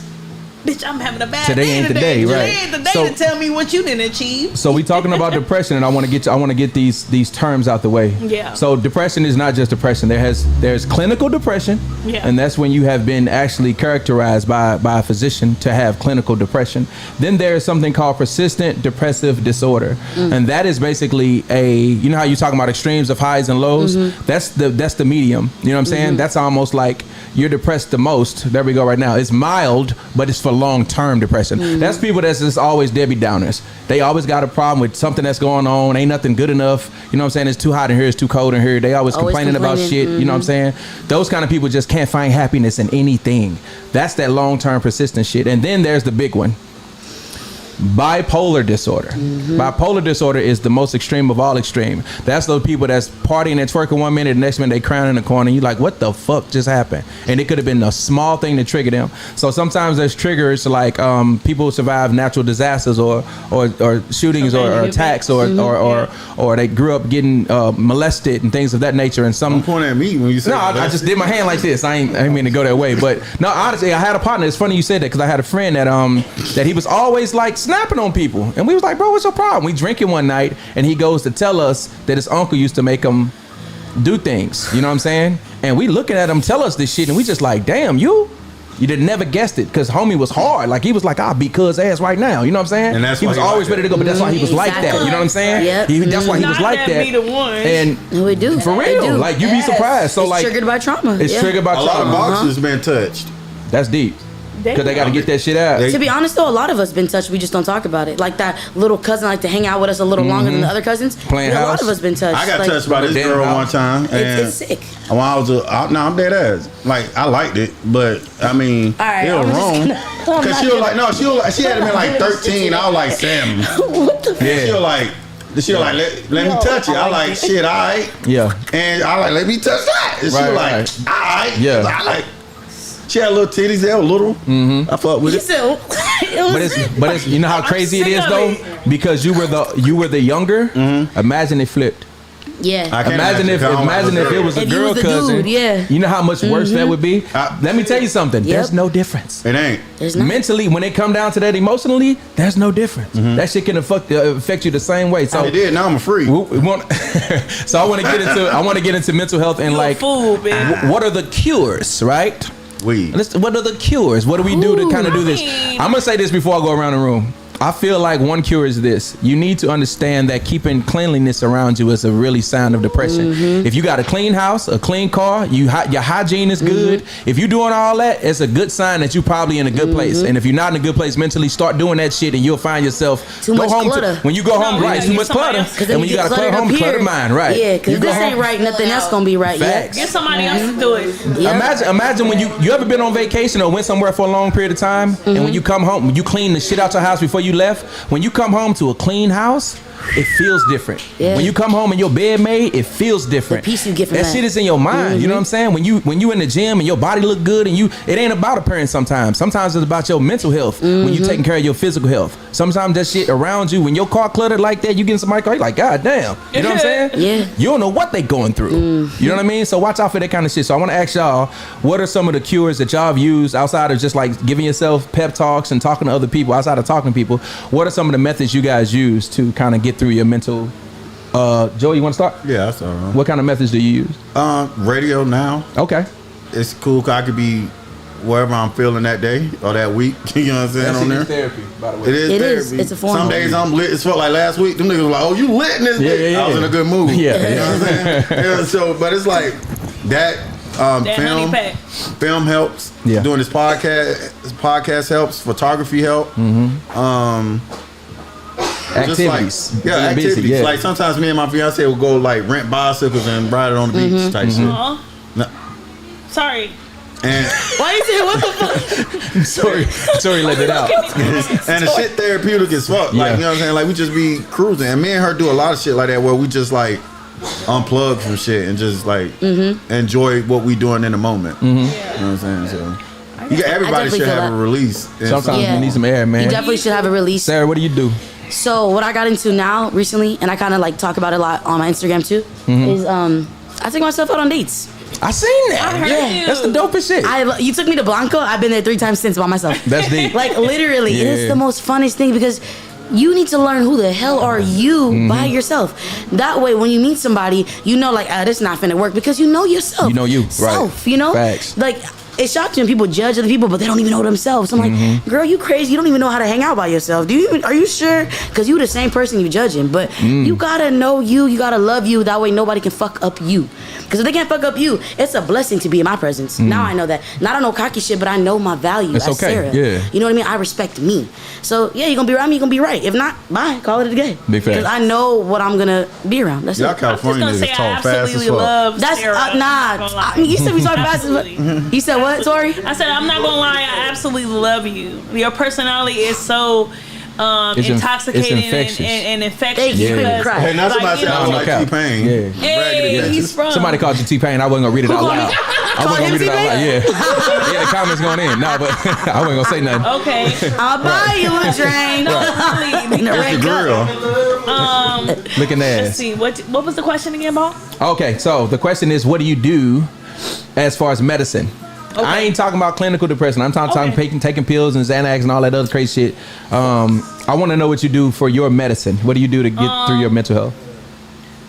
Bitch, I'm having a bad day. Today ain't the day, right? Today ain't the day to tell me what you didn't achieve. So we talking about depression, and I want to get these terms out the way. Yeah. So depression is not just depression. There's clinical depression, and that's when you have been actually characterized by a physician to have clinical depression. Then there's something called persistent depressive disorder, and that is basically you know how you talking about extremes of highs and lows. That's the medium. You know what I'm saying? That's almost like you're depressed the most. There we go. Right now, it's mild, but it's for long-term depression. That's people that's just always Debbie Downers. They always got a problem with something that's going on. Ain't nothing good enough. You know what I'm saying? It's too hot in here. It's too cold in here. They always complaining about shit. You know what I'm saying? Those kind of people just can't find happiness in anything. That's that long-term persistent shit. And then there's the big one. Bipolar disorder. Bipolar disorder is the most extreme of all extreme. That's those people that's partying and twerking one minute, the next minute they crying in the corner. You like, what the fuck just happened? And it could have been a small thing to trigger them. So sometimes there's triggers like people survive natural disasters or shootings or attacks or they grew up getting molested and things of that nature. And some don't point at me when you say no, I just did my hand like this. I ain't mean to go that way, but no, honestly, I had a partner. It's funny you said that because I had a friend that he was always like snapping on people, and we was like, bro, what's your problem? We drinking one night, and he goes to tell us that his uncle used to make him do things. You know what I'm saying? And we looking at him tell us this shit, and we just like, damn, you did never guessed it, because homie was hard. Like he was like, I'll beat cuz ass right now. You know what I'm saying? And that's he was always ready to go, but that's why he was like that. You know what I'm saying? Yep. That's why he was like that. Be the one. And we do for real, like you be surprised. So it's like triggered by trauma. It's triggered by a trauma. lot of boxers been touched. That's deep. Because they got to get that shit out. To be honest, though, a lot of us been touched. We just don't talk about it. Like that little cousin like to hang out with us a little longer than the other cousins. Playing A house. lot of us been touched. I got touched by this girl one time. And It's sick. when I was I'm dead ass. Like I liked it, but I mean, right, it was I'm just wrong. gonna- Cause she was like, no, she had been like 13. I was like 7. What the? Yeah. She was like, let me touch it. I like shit, all right. Yeah. And I like, let me touch that. And she was like, all right. Yeah. I like. She had little titties. They were little. I fucked with it. But it's you know how crazy it is though, because you were the younger. Imagine it flipped. Yeah. I can't Imagine if it was a If you girl was the cousin. dude, yeah. You know how much worse that would be. Let me tell you something. Yep. There's no difference. It ain't. There's not. Mentally, when it come down to that, emotionally, there's no difference. That shit can affect you the same way. So It did. Now I'm a freak. we want, so I want to get into mental health and You a like, fool, man. what are the cures, right? Weed. What are the cures? What do we do to kind of do this? I mean- I'm gonna say this before I go around the room. I feel like one cure is this. You need to understand that keeping cleanliness around you is a really sign of depression. If you got a clean house, a clean car, your hygiene is good. If you're doing all that, it's a good sign that you're probably in a good place. And if you're not in a good place mentally, start doing that shit and you'll find yourself Too much clutter. when you go home, No, right? yeah, Too get much somebody clutter. else. 'Cause then And when you got a clutter home, clutter mind, right? Yeah, because You go this home- ain't right, nothing else gonna be right. Facts. Get somebody else to do it. Yeah. Imagine when you ever been on vacation or went somewhere for a long period of time, and when you come home, when you clean the shit out your house before you left, when you come home to a clean house, it feels different. Yeah. When you come home and your bed made, it feels different. The peace you get from that that. shit is in your mind. You know what I'm saying? When you in the gym and your body look good and it ain't about appearance sometimes. Sometimes it's about your mental health when you taking care of your physical health. Sometimes that shit around you, when your car cluttered like that, you getting somebody car, you like, God damn. You know what I'm saying? Yeah. You don't know what they going through. You know what I mean? So watch out for that kind of shit. So I want to ask y'all, what are some of the cures that y'all have used outside of just like giving yourself pep talks and talking to other people, outside of talking to people? What are some of the methods you guys use to kind of get through your mental? Joey, you want to start? Yeah, that's all right. What kind of methods do you use? Radio now. Okay. It's cool 'cause I could be wherever I'm feeling that day or that week. You know what I'm saying on there? therapy, by the way. It is It therapy. is. It's a form Some of days it. I'm lit. It's felt like last week. Them niggas were like, "Oh, you lit in this bitch." I was in a good mood. Yeah. You know what I'm saying? Yeah. So, but it's like that. That Film, honey pack. film helps. Yeah. Doing this podcast helps. Photography help. Just Activities. like, yeah, Being activities. busy, yeah. Like sometimes me and my fiance will go like rent bicycles and ride it on the beach type shit. Aw. No- Sorry. And Why you saying what the fuck? Sorry, let it out. and the shit therapeutic as fuck. Like, Yeah. you know what I'm saying? Like we just be cruising. And me and her do a lot of shit like that where we just like unplug from shit and just like enjoy what we doing in the moment. You know what I'm saying? So everybody definitely should feel have that. a release. And Sometimes Yeah. you need some air, man. You definitely should have a release. Sarah, what do you do? So what I got into now recently, and I kind of like talk about it a lot on my Instagram too, is I take myself out on dates. I seen that. I heard Yeah. you. That's the dopest shit. You took me to Blanco. I've been there 3 times since by myself. That's deep. Like literally, Yeah. it's the most funnest thing because you need to learn who the hell are you by yourself. That way, when you meet somebody, you know, like, this not finna work because you know yourself. You know you, right. Self, you know? Facts. Like, it shocks me when people judge other people, but they don't even know themselves. I'm like, girl, you crazy. You don't even know how to hang out by yourself. Are you sure? Because you the same person you judging. But you gotta know you. You gotta love you. That way nobody can fuck up you. Because if they can't fuck up you, it's a blessing to be in my presence. Now I know that. Not on no cocky shit, but I know my value It's as okay, Sarah. yeah. You know what I mean? I respect me. So yeah, you're gonna be around me, you're gonna be right. If not, bye. Call it a day. Big fact. Because I know what I'm gonna be around. That's y'all it. California I'm just niggas gonna say I talk fast as absolutely fuck. love That's Sarah. I'm not gonna lie. You said we talk fast as fuck. Absolutely. You said what, Tori? I said I'm not gonna lie. I absolutely love you. Your personality is so It's intoxicating infectious. and infectious. Thank you. because, Cry. Hey, now somebody you said I know, was like cap. T-Pain. Yeah. Hey, he's from. Somebody called you T-Pain. I wasn't gonna read it out called loud. me? I wasn't gonna read it out loud. Yeah. Yeah, the comments going in. No, but I wasn't gonna say nothing. Okay. I'll buy you a drink. In the It's red the cup. grill. Looking Let's ass. see. What was the question again, Ball? Okay, so the question is, what do you do as far as medicine? I ain't talking about clinical depression. I'm talking taking pills and Xanax and all that other crazy shit. I want to know what you do for your medicine. What do you do to get through your mental health?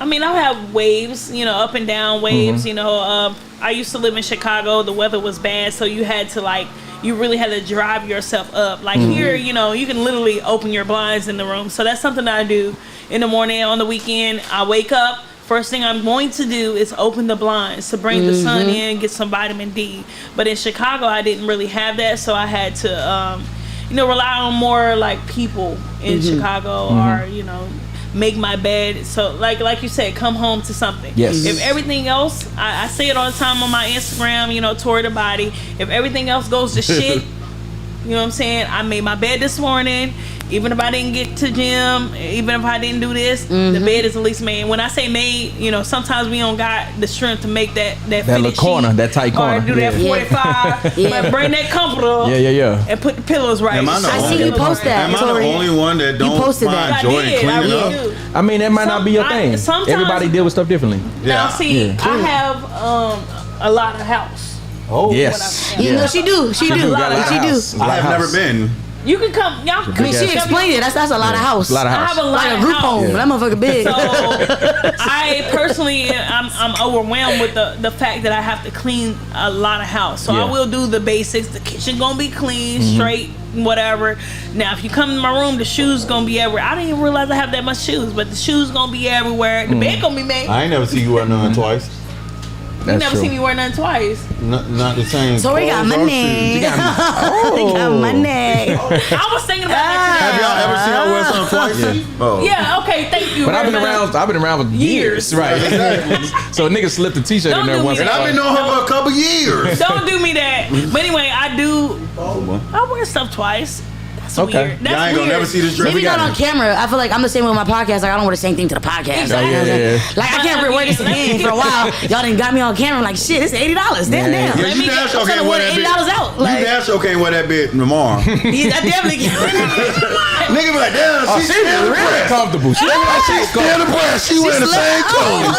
I mean, I have waves, up and down waves. I used to live in Chicago. The weather was bad, so you really had to drive yourself up. Like here, you can literally open your blinds in the room. So that's something that I do in the morning. On the weekend, I wake up. First thing I'm going to do is open the blinds to bring the sun in, get some vitamin D. But in Chicago, I didn't really have that, so I had to, rely on more like people in Chicago or make my bed. So like you said, come home to something. Yes. If everything else, I say it all the time on my Instagram, Tori the Body. If everything else goes to shit, you know what I'm saying? I made my bed this morning. even if I didn't get to gym, even if I didn't do this, the bed is at least made. When I say made, you know, sometimes we don't got the strength to make that little corner, that tight corner, or do that 45. But bring that comforter, and put the pillows right. I see you post that. Am I the only one that don't find joy in cleaning up? I mean, that might not be your thing. Everybody deal with stuff differently. Now, see, I have a lot of house. Oh yes, you know she do. She do. I have never been. You can come, y'all. I mean, she explained it. That's a lot of house. A lot of house. I have a lot of group house. home. That motherfucker big. So I personally, I'm overwhelmed with the fact that I have to clean a lot of house. So I will do the basics. The kitchen gonna be clean, straight, whatever. Now, if you come in my room, the shoes gonna be everywhere. I didn't even realize I have that much shoes, but the shoes gonna be everywhere. The bed gonna be made. I ain't never see you wear none twice. You never seen me wear none twice. Not the same. So we got money. We got money. I was thinking about that. Have y'all ever seen her wear something twice? Yeah. Okay. Thank you. But I've been around for years, right? So a nigga slipped a t-shirt in there once. And I've been knowing her for a couple years. Don't do me that. But anyway, I wear stuff twice. That's weird. That's y'all ain't gonna never see this dress. Maybe not on camera. I feel like I'm the same with my podcast. Like I don't wear the same thing to the podcast. Exactly. Like I can't wear this again for a while. Y'all done got me on camera. Like shit, it's $80. Damn. Yeah, you damn sure can't wear that bitch. $80 out. Like, You damn sure can't wear that bitch tomorrow. I definitely can't. Nigga be like, damn, she's still really comfortable. She she's still depressed. She wearing the same clothes.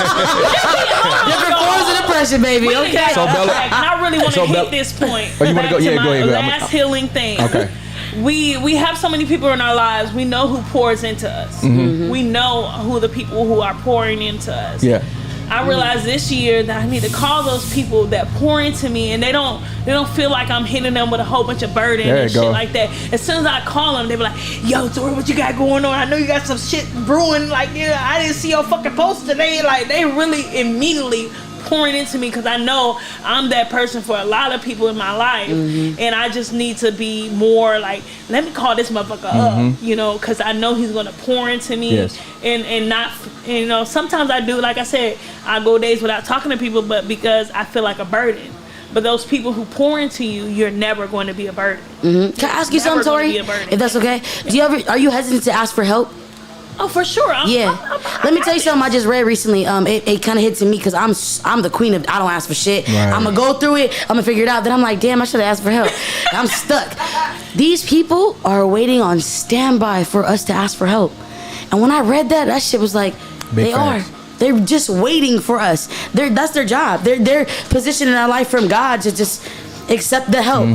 Different forms of depression, baby. Okay. So Bella, and I really want to hit this point. Oh, you want to go? Yeah, go ahead. Last healing thing. Okay. We have so many people in our lives. We know who pours into us. We know who the people who are pouring into us. Yeah. I realized this year that I need to call those people that pour into me, and they don't feel like I'm hitting them with a whole bunch of burden and shit like that. As soon as I call them, they be like, "Yo, Tori, what you got going on? I know you got some shit brewing. Like, I didn't see your fucking post today." Like, they really immediately pouring into me because I know I'm that person for a lot of people in my life, and I just need to be more like, let me call this motherfucker up, because I know he's gonna pour into me, and not, sometimes I do, like I said, I go days without talking to people, but because I feel like a burden. But those people who pour into you, you're never going to be a burden. Can I ask you something, Tori? If that's okay, are you hesitant to ask for help? Oh, for sure. Let me tell you something I just read recently. It kind of hit to me because I'm the queen of I don't ask for shit. Right. I'm gonna go through it. I'm gonna figure it out. Then I'm like, damn, I should have asked for help. I'm stuck. These people are waiting on standby for us to ask for help. And when I read that shit was like, they're just waiting for us. That's their job. They're positioned in our life from God to just accept the help.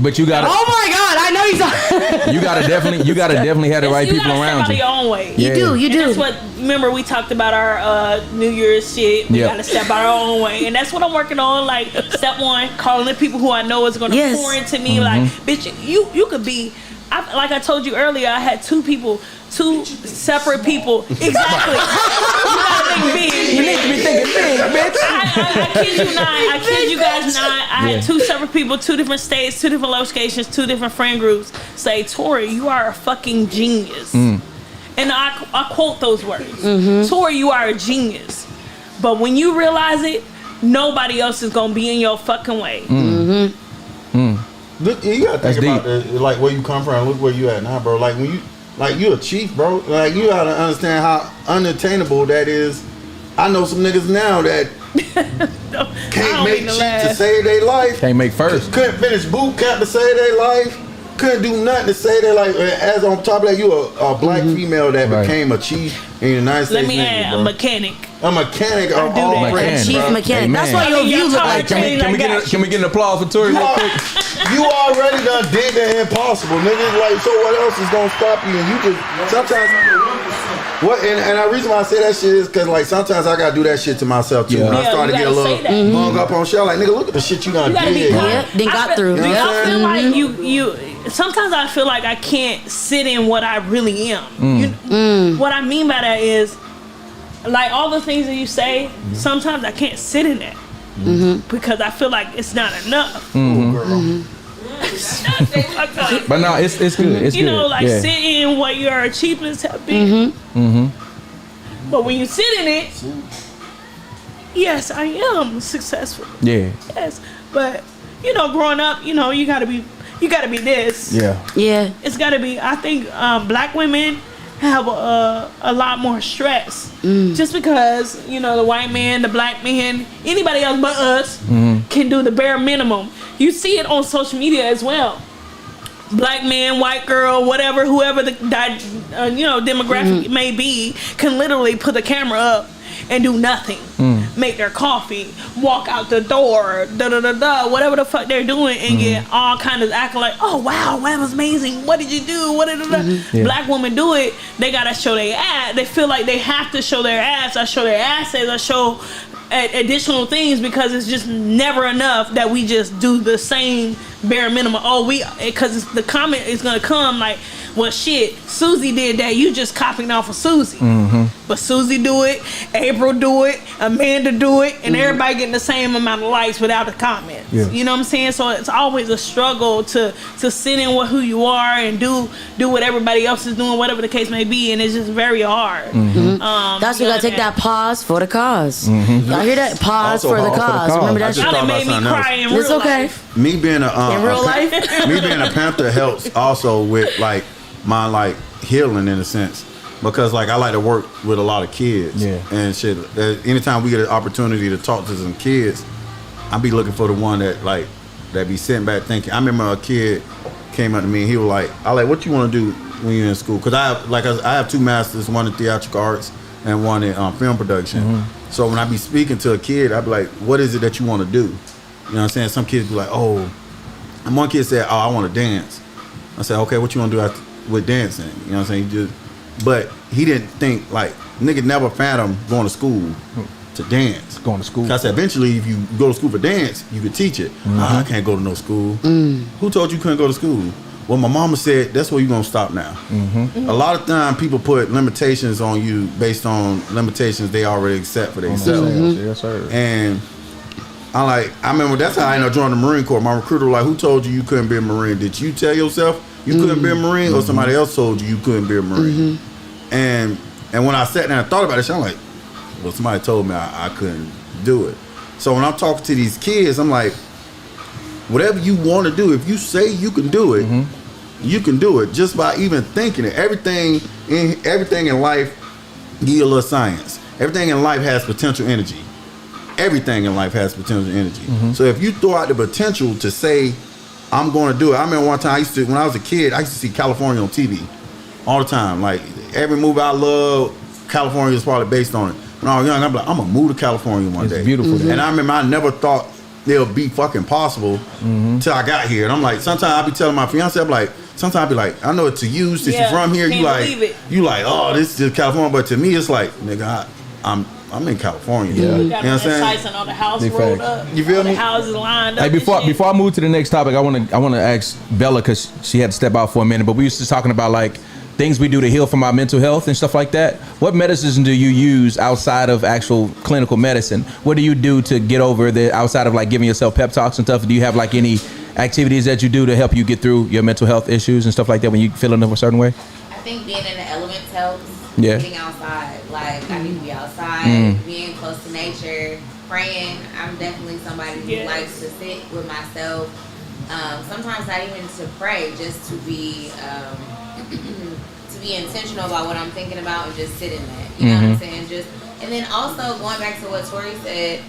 But you gotta. Oh my God! I know he's. You gotta definitely have the right people around you. You gotta step out of your own way. You do. And that's what. Remember, we talked about our New Year's shit. We gotta step out our own way, and that's what I'm working on. Like step one, calling the people who I know is gonna pour into me. Like, bitch, you could be. Like I told you earlier, I had two separate people. Exactly. You gotta think big. You need to be thinking big, bitch. I kid you guys not. I had two separate people, two different states, two different locations, two different friend groups say, Tori, you are a fucking genius. And I quote those words. Tori, you are a genius. But when you realize it, nobody else is gonna be in your fucking way. Look, you gotta think about like where you come from. Look where you at now, bro. Like when you a chief, bro. Like you gotta understand how unattainable that is. I know some niggas now that can't make shit to save their life. Can't make first. Couldn't finish boot camp to save their life. Couldn't do nothing to save their life. As on top of that, you a black female that became a chief in the United States. Let me add a mechanic. A mechanic of all brands, chief mechanic. That's why your view look like. Can we get an applause for Tori real quick? You already done did the impossible, nigga. Like, so what else is gonna stop you? And you just sometimes and the reason why I say that shit is because like sometimes I gotta do that shit to myself too. When I start to get a little hung up on shit, I'm like, nigga, look at the shit you done did. Then got through. Do y'all feel like you? Sometimes I feel like I can't sit in what I really am. What I mean by that is, like all the things that you say, sometimes I can't sit in that because I feel like it's not enough. But no, it's good. It's you good. know, like sit in what your achievements have been. But when you sit in it, yes, I am successful. Yeah. Yes, but growing up, you gotta be. you got to be this. Yeah. Yeah. It's got to be. I think black women have a lot more stress just because the white man, the black man, anybody else but us can do the bare minimum. You see it on social media as well. Black man, white girl, whatever, whoever the demographic may be, can literally put the camera up and do nothing. Make their coffee, walk out the door, whatever the fuck they're doing, and get all kind of acting like, oh wow, that was amazing. What did you do? Black women do it. They gotta show their ass. They feel like they have to show their ass. I show their asses. I show additional things because it's just never enough that we just do the same bare minimum. Because the comment is gonna come like, well, shit, Susie did that. You just copying off of Susie. But Susie do it, April do it, Amanda do it, and everybody getting the same amount of likes without the comments. Yeah. You know what I'm saying? So it's always a struggle to sit in with who you are and do what everybody else is doing, whatever the case may be, and it's just very hard. That's why you gotta take that pause for the cause. Y'all hear that? Pause Also, for the pause for the cause. cause. Remember I that just shit? thought Y'all about made me something cry in It's real okay. life. Me being a In real life? me being a Panther helps also with like my like healing in a sense, because like I like to work with a lot of kids and shit. Anytime we get an opportunity to talk to some kids, I be looking for the one that be sitting back thinking. I remember a kid came up to me and he was like, "I like, what you want to do when you're in school?" Because I have 2 masters, one in theatrical arts and one in film production. So when I be speaking to a kid, I be like, "What is it that you want to do?" You know what I'm saying? Some kids be like, "Oh," and one kid said, "Oh, I want to dance." I said, "Okay, what you want to do with dancing?" You know what I'm saying? But he didn't think like nigga never fathomed going to school to dance. Going to school. I said eventually if you go to school for dance, you could teach it. I can't go to no school. Who told you couldn't go to school? Well, my mama said that's where you're gonna stop now. A lot of time people put limitations on you based on limitations they already accept for themselves. Yes, sir. And I remember that's how I ended up joining the Marine Corps. My recruiter was like, who told you couldn't be a Marine? Did you tell yourself you couldn't be a Marine, or somebody else told you couldn't be a Marine? And when I sat down and thought about it, I'm like, well, somebody told me I couldn't do it. So when I'm talking to these kids, I'm like, whatever you want to do, if you say you can do it, you can do it just by even thinking it. Everything in life, give you a little science. Everything in life has potential energy. Everything in life has potential energy. So if you throw out the potential to say, I'm going to do it. I remember one time when I was a kid, I used to see California on TV all the time. Like every movie I love, California is probably based on it. When I was young, I'm like, I'm gonna move to California one day. It's beautiful there. And I remember I never thought it'll be fucking possible till I got here. And I'm like, sometimes I be telling my fiance, I'm like, sometimes I be like, I know it to you since you're from here. You like, oh, this is just California. But to me, it's like, nigga, I'm in California. You know got what I'm saying? and all the house Big rolled facts. up. You feel all me? The houses lined up. Hey, and shit. before I move to the next topic, I want to ask Bella, because she had to step out for a minute. But we used to talking about like things we do to heal from our mental health and stuff like that. What medicines do you use outside of actual clinical medicine? What do you do to get over the outside of like giving yourself pep talks and stuff? Do you have like any activities that you do to help you get through your mental health issues and stuff like that when you feeling a certain way? I think being in the elements helps. Yeah. Getting outside. Like, I need to be outside, being close to nature, praying. I'm definitely somebody who likes to sit with myself. Sometimes not even to pray, just to be intentional about what I'm thinking about and just sit in that. You know what I'm saying? And then also going back to what Tori said,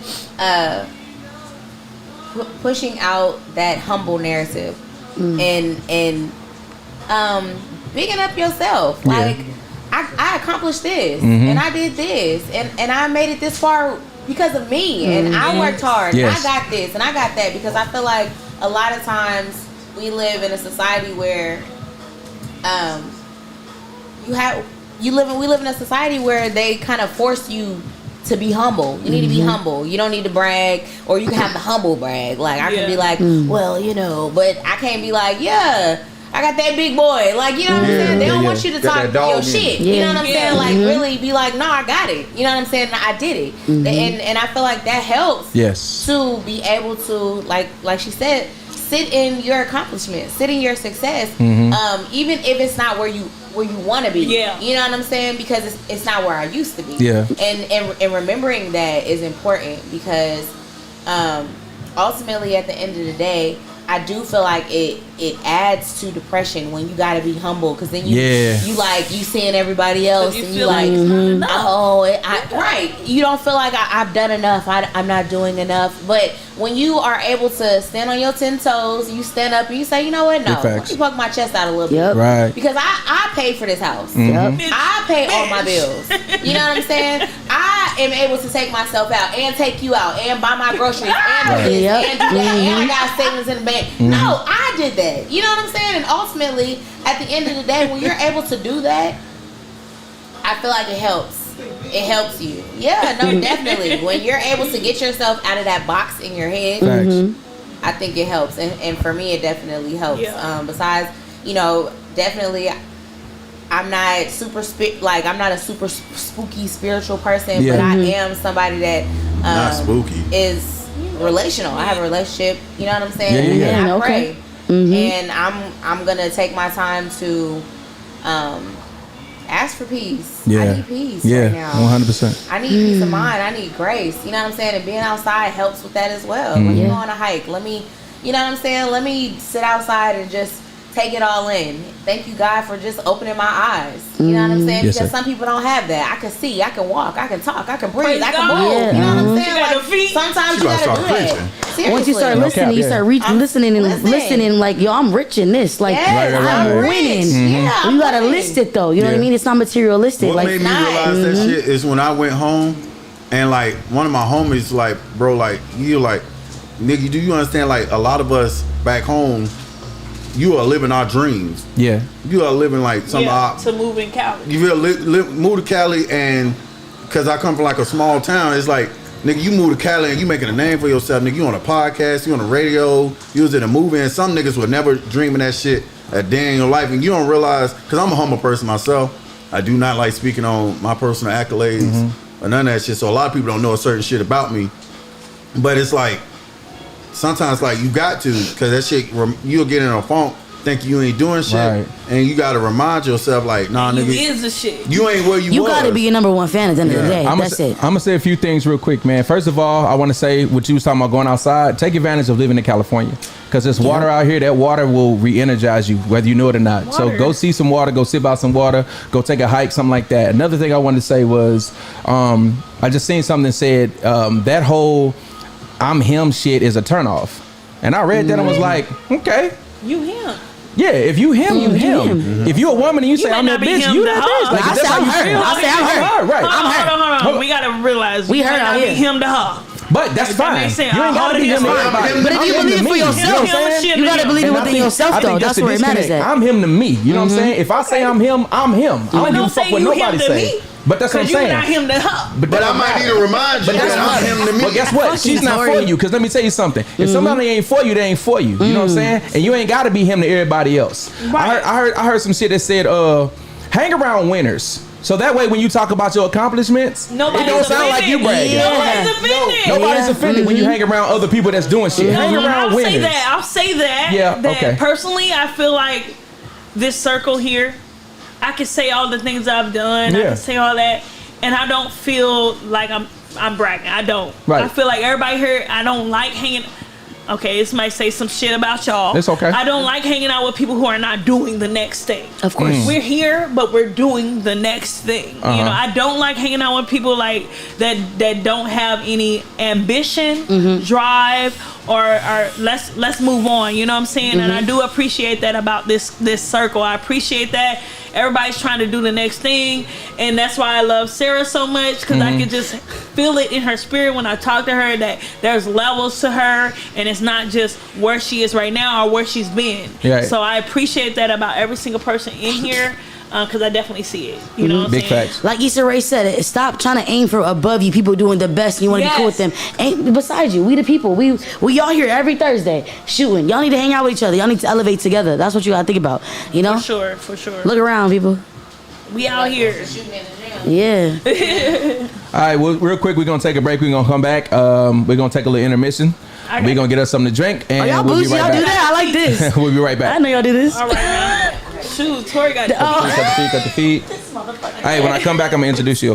pushing out that humble narrative and bigging up yourself. Like, I accomplished this and I did this and I made it this far because of me and I worked hard and I got this and I got that, because I feel like a lot of times we live in a society where we live in a society where they kind of force you to be humble. You need to be humble. You don't need to brag, or you can have the humble brag. Like I can be like, well, but I can't be like, I got that big boy. Like, you know what I'm saying? They don't want you to talk your shit. You know what I'm saying? Like, really be like, no, I got it. You know what I'm saying? I did it. And I feel like that helps to be able to, like she said, sit in your accomplishments, sit in your success, even if it's not where you want to be. You know what I'm saying? Because it's not where I used to be. And remembering that is important, because ultimately at the end of the day, I do feel like it adds to depression when you gotta be humble, because then you seeing everybody else and you like, right, you don't feel like I've done enough, I'm not doing enough. But when you are able to stand on your 10 toes, you stand up and you say, you know what, no, let me poke my chest out a little bit, right? Because I pay for this house, I pay all my bills, you know what I'm saying? I am able to take myself out and take you out and buy my groceries and do this and do that, and I got savings in the bank. No, I did that. You know what I'm saying? And ultimately, at the end of the day, when you're able to do that, I feel like it helps. It helps you. Yeah, no, definitely. When you're able to get yourself out of that box in your head, I think it helps. And for me, it definitely helps. Yeah. Besides, definitely, I'm not I'm not a super spooky spiritual person, but I am somebody that not spooky is relational. I have a relationship. You know what I'm saying? Yeah. And I pray. And I'm gonna take my time to ask for peace. I need peace right now. 100%. I need peace of mind. I need grace. You know what I'm saying? And being outside helps with that as well. When you go on a hike, let me sit outside and just take it all in. Thank you, God, for just opening my eyes. You know what I'm saying? Because some people don't have that. I can see, I can walk, I can talk, I can breathe, I can move. You know what I'm saying? Like, sometimes you gotta do that. Seriously. Once you start listening, you start listening and listening. Like, yo, I'm rich in this. Like, I'm winning. Yeah, you gotta list it though. You know what I mean? It's not materialistic. What made me realize that shit is when I went home and like one of my homies like, bro, like you like, nigga, do you understand? Like a lot of us back home, you are living our dreams. Yeah. You are living like some to move in Cali. You will move to Cali, and because I come from like a small town, it's like, nigga, you move to Cali and you making a name for yourself. Nigga, you on a podcast, you on the radio, you was in a movie, and some niggas would never dream of that shit a day in your life. And you don't realize, because I'm a humble person myself, I do not like speaking on my personal accolades or none of that shit. So a lot of people don't know a certain shit about me. But it's like, sometimes like you got to, because that shit, you'll get in a funk, think you ain't doing shit, and you got to remind yourself like, nah, nigga, you is the shit. You ain't where you was. got to be your number one fan at the end of the day. That's it. I'm gonna say a few things real quick, man. First of all, I want to say what you was talking about going outside. Take advantage of living in California, because there's water out here. That water will re-energize you, whether you know it or not. So go see some water, go sip out some water, go take a hike, something like that. Another thing I wanted to say was, I just seen something that said that whole I'm him shit is a turnoff. And I read that and was like, okay. You him. Yeah, if you him, you him. If you a woman and you say I'm that bitch, you that bitch. Like, I say I'm her. I say I'm her. Right. Hold on. We gotta realize we heard out here. Him to her. But that's fine. You ain't gotta be him to everybody. But if you believe it for yourself, you gotta believe it within yourself though. That's where it matters at. I'm him to me. You know what I'm saying? If I say I'm him, I'm him. I don't give a fuck what nobody say. But that's what I'm saying. You're not him to her. But I might need to remind you that I'm him to me. But guess what? She's not for you. Because let me tell you something. If somebody ain't for you, they ain't for you. You know what I'm saying? And you ain't got to be him to everybody else. I heard some shit that said, hang around winners. So that way, when you talk about your accomplishments, it don't sound like you bragging. Nobody's offended. Nobody's offended when you hang around other people that's doing shit. Hang around winners. I'll say that. Yeah, okay. Personally, I feel like this circle here, I can say all the things I've done. I can say all that, and I don't feel like I'm bragging. I don't. Right. I feel like everybody here, I don't like hanging. Okay, this might say some shit about y'all. It's okay. I don't like hanging out with people who are not doing the next thing. Of course. We're here, but we're doing the next thing. You know, I don't like hanging out with people like that don't have any ambition, drive, or let's move on. You know what I'm saying? And I do appreciate that about this circle. I appreciate that everybody's trying to do the next thing, and that's why I love Sarah so much, because I can just feel it in her spirit when I talk to her that there's levels to her, and it's not just where she is right now or where she's been. Right. So I appreciate that about every single person in here, because I definitely see it. You know what I'm Big saying? facts. Like Issa Rae said, stop trying to aim for above you. People doing the best, and you want to be cool with them. Ain't beside you. We the people. We y'all here every Thursday shooting. Y'all need to hang out with each other. Y'all need to elevate together. That's what you gotta think about. You know? For sure. Look around, people. We out here. Yeah. All right, well, real quick, we're gonna take a break. We're gonna come back. We're gonna take a little intermission. We're gonna get us something to drink, and y'all we'll be bougie? right Y'all back. do that? I like this. We'll be right back. I know y'all do this. All right, man. Shoot, Tori got Cut the feet. Hey, when I come back, I'm gonna introduce you.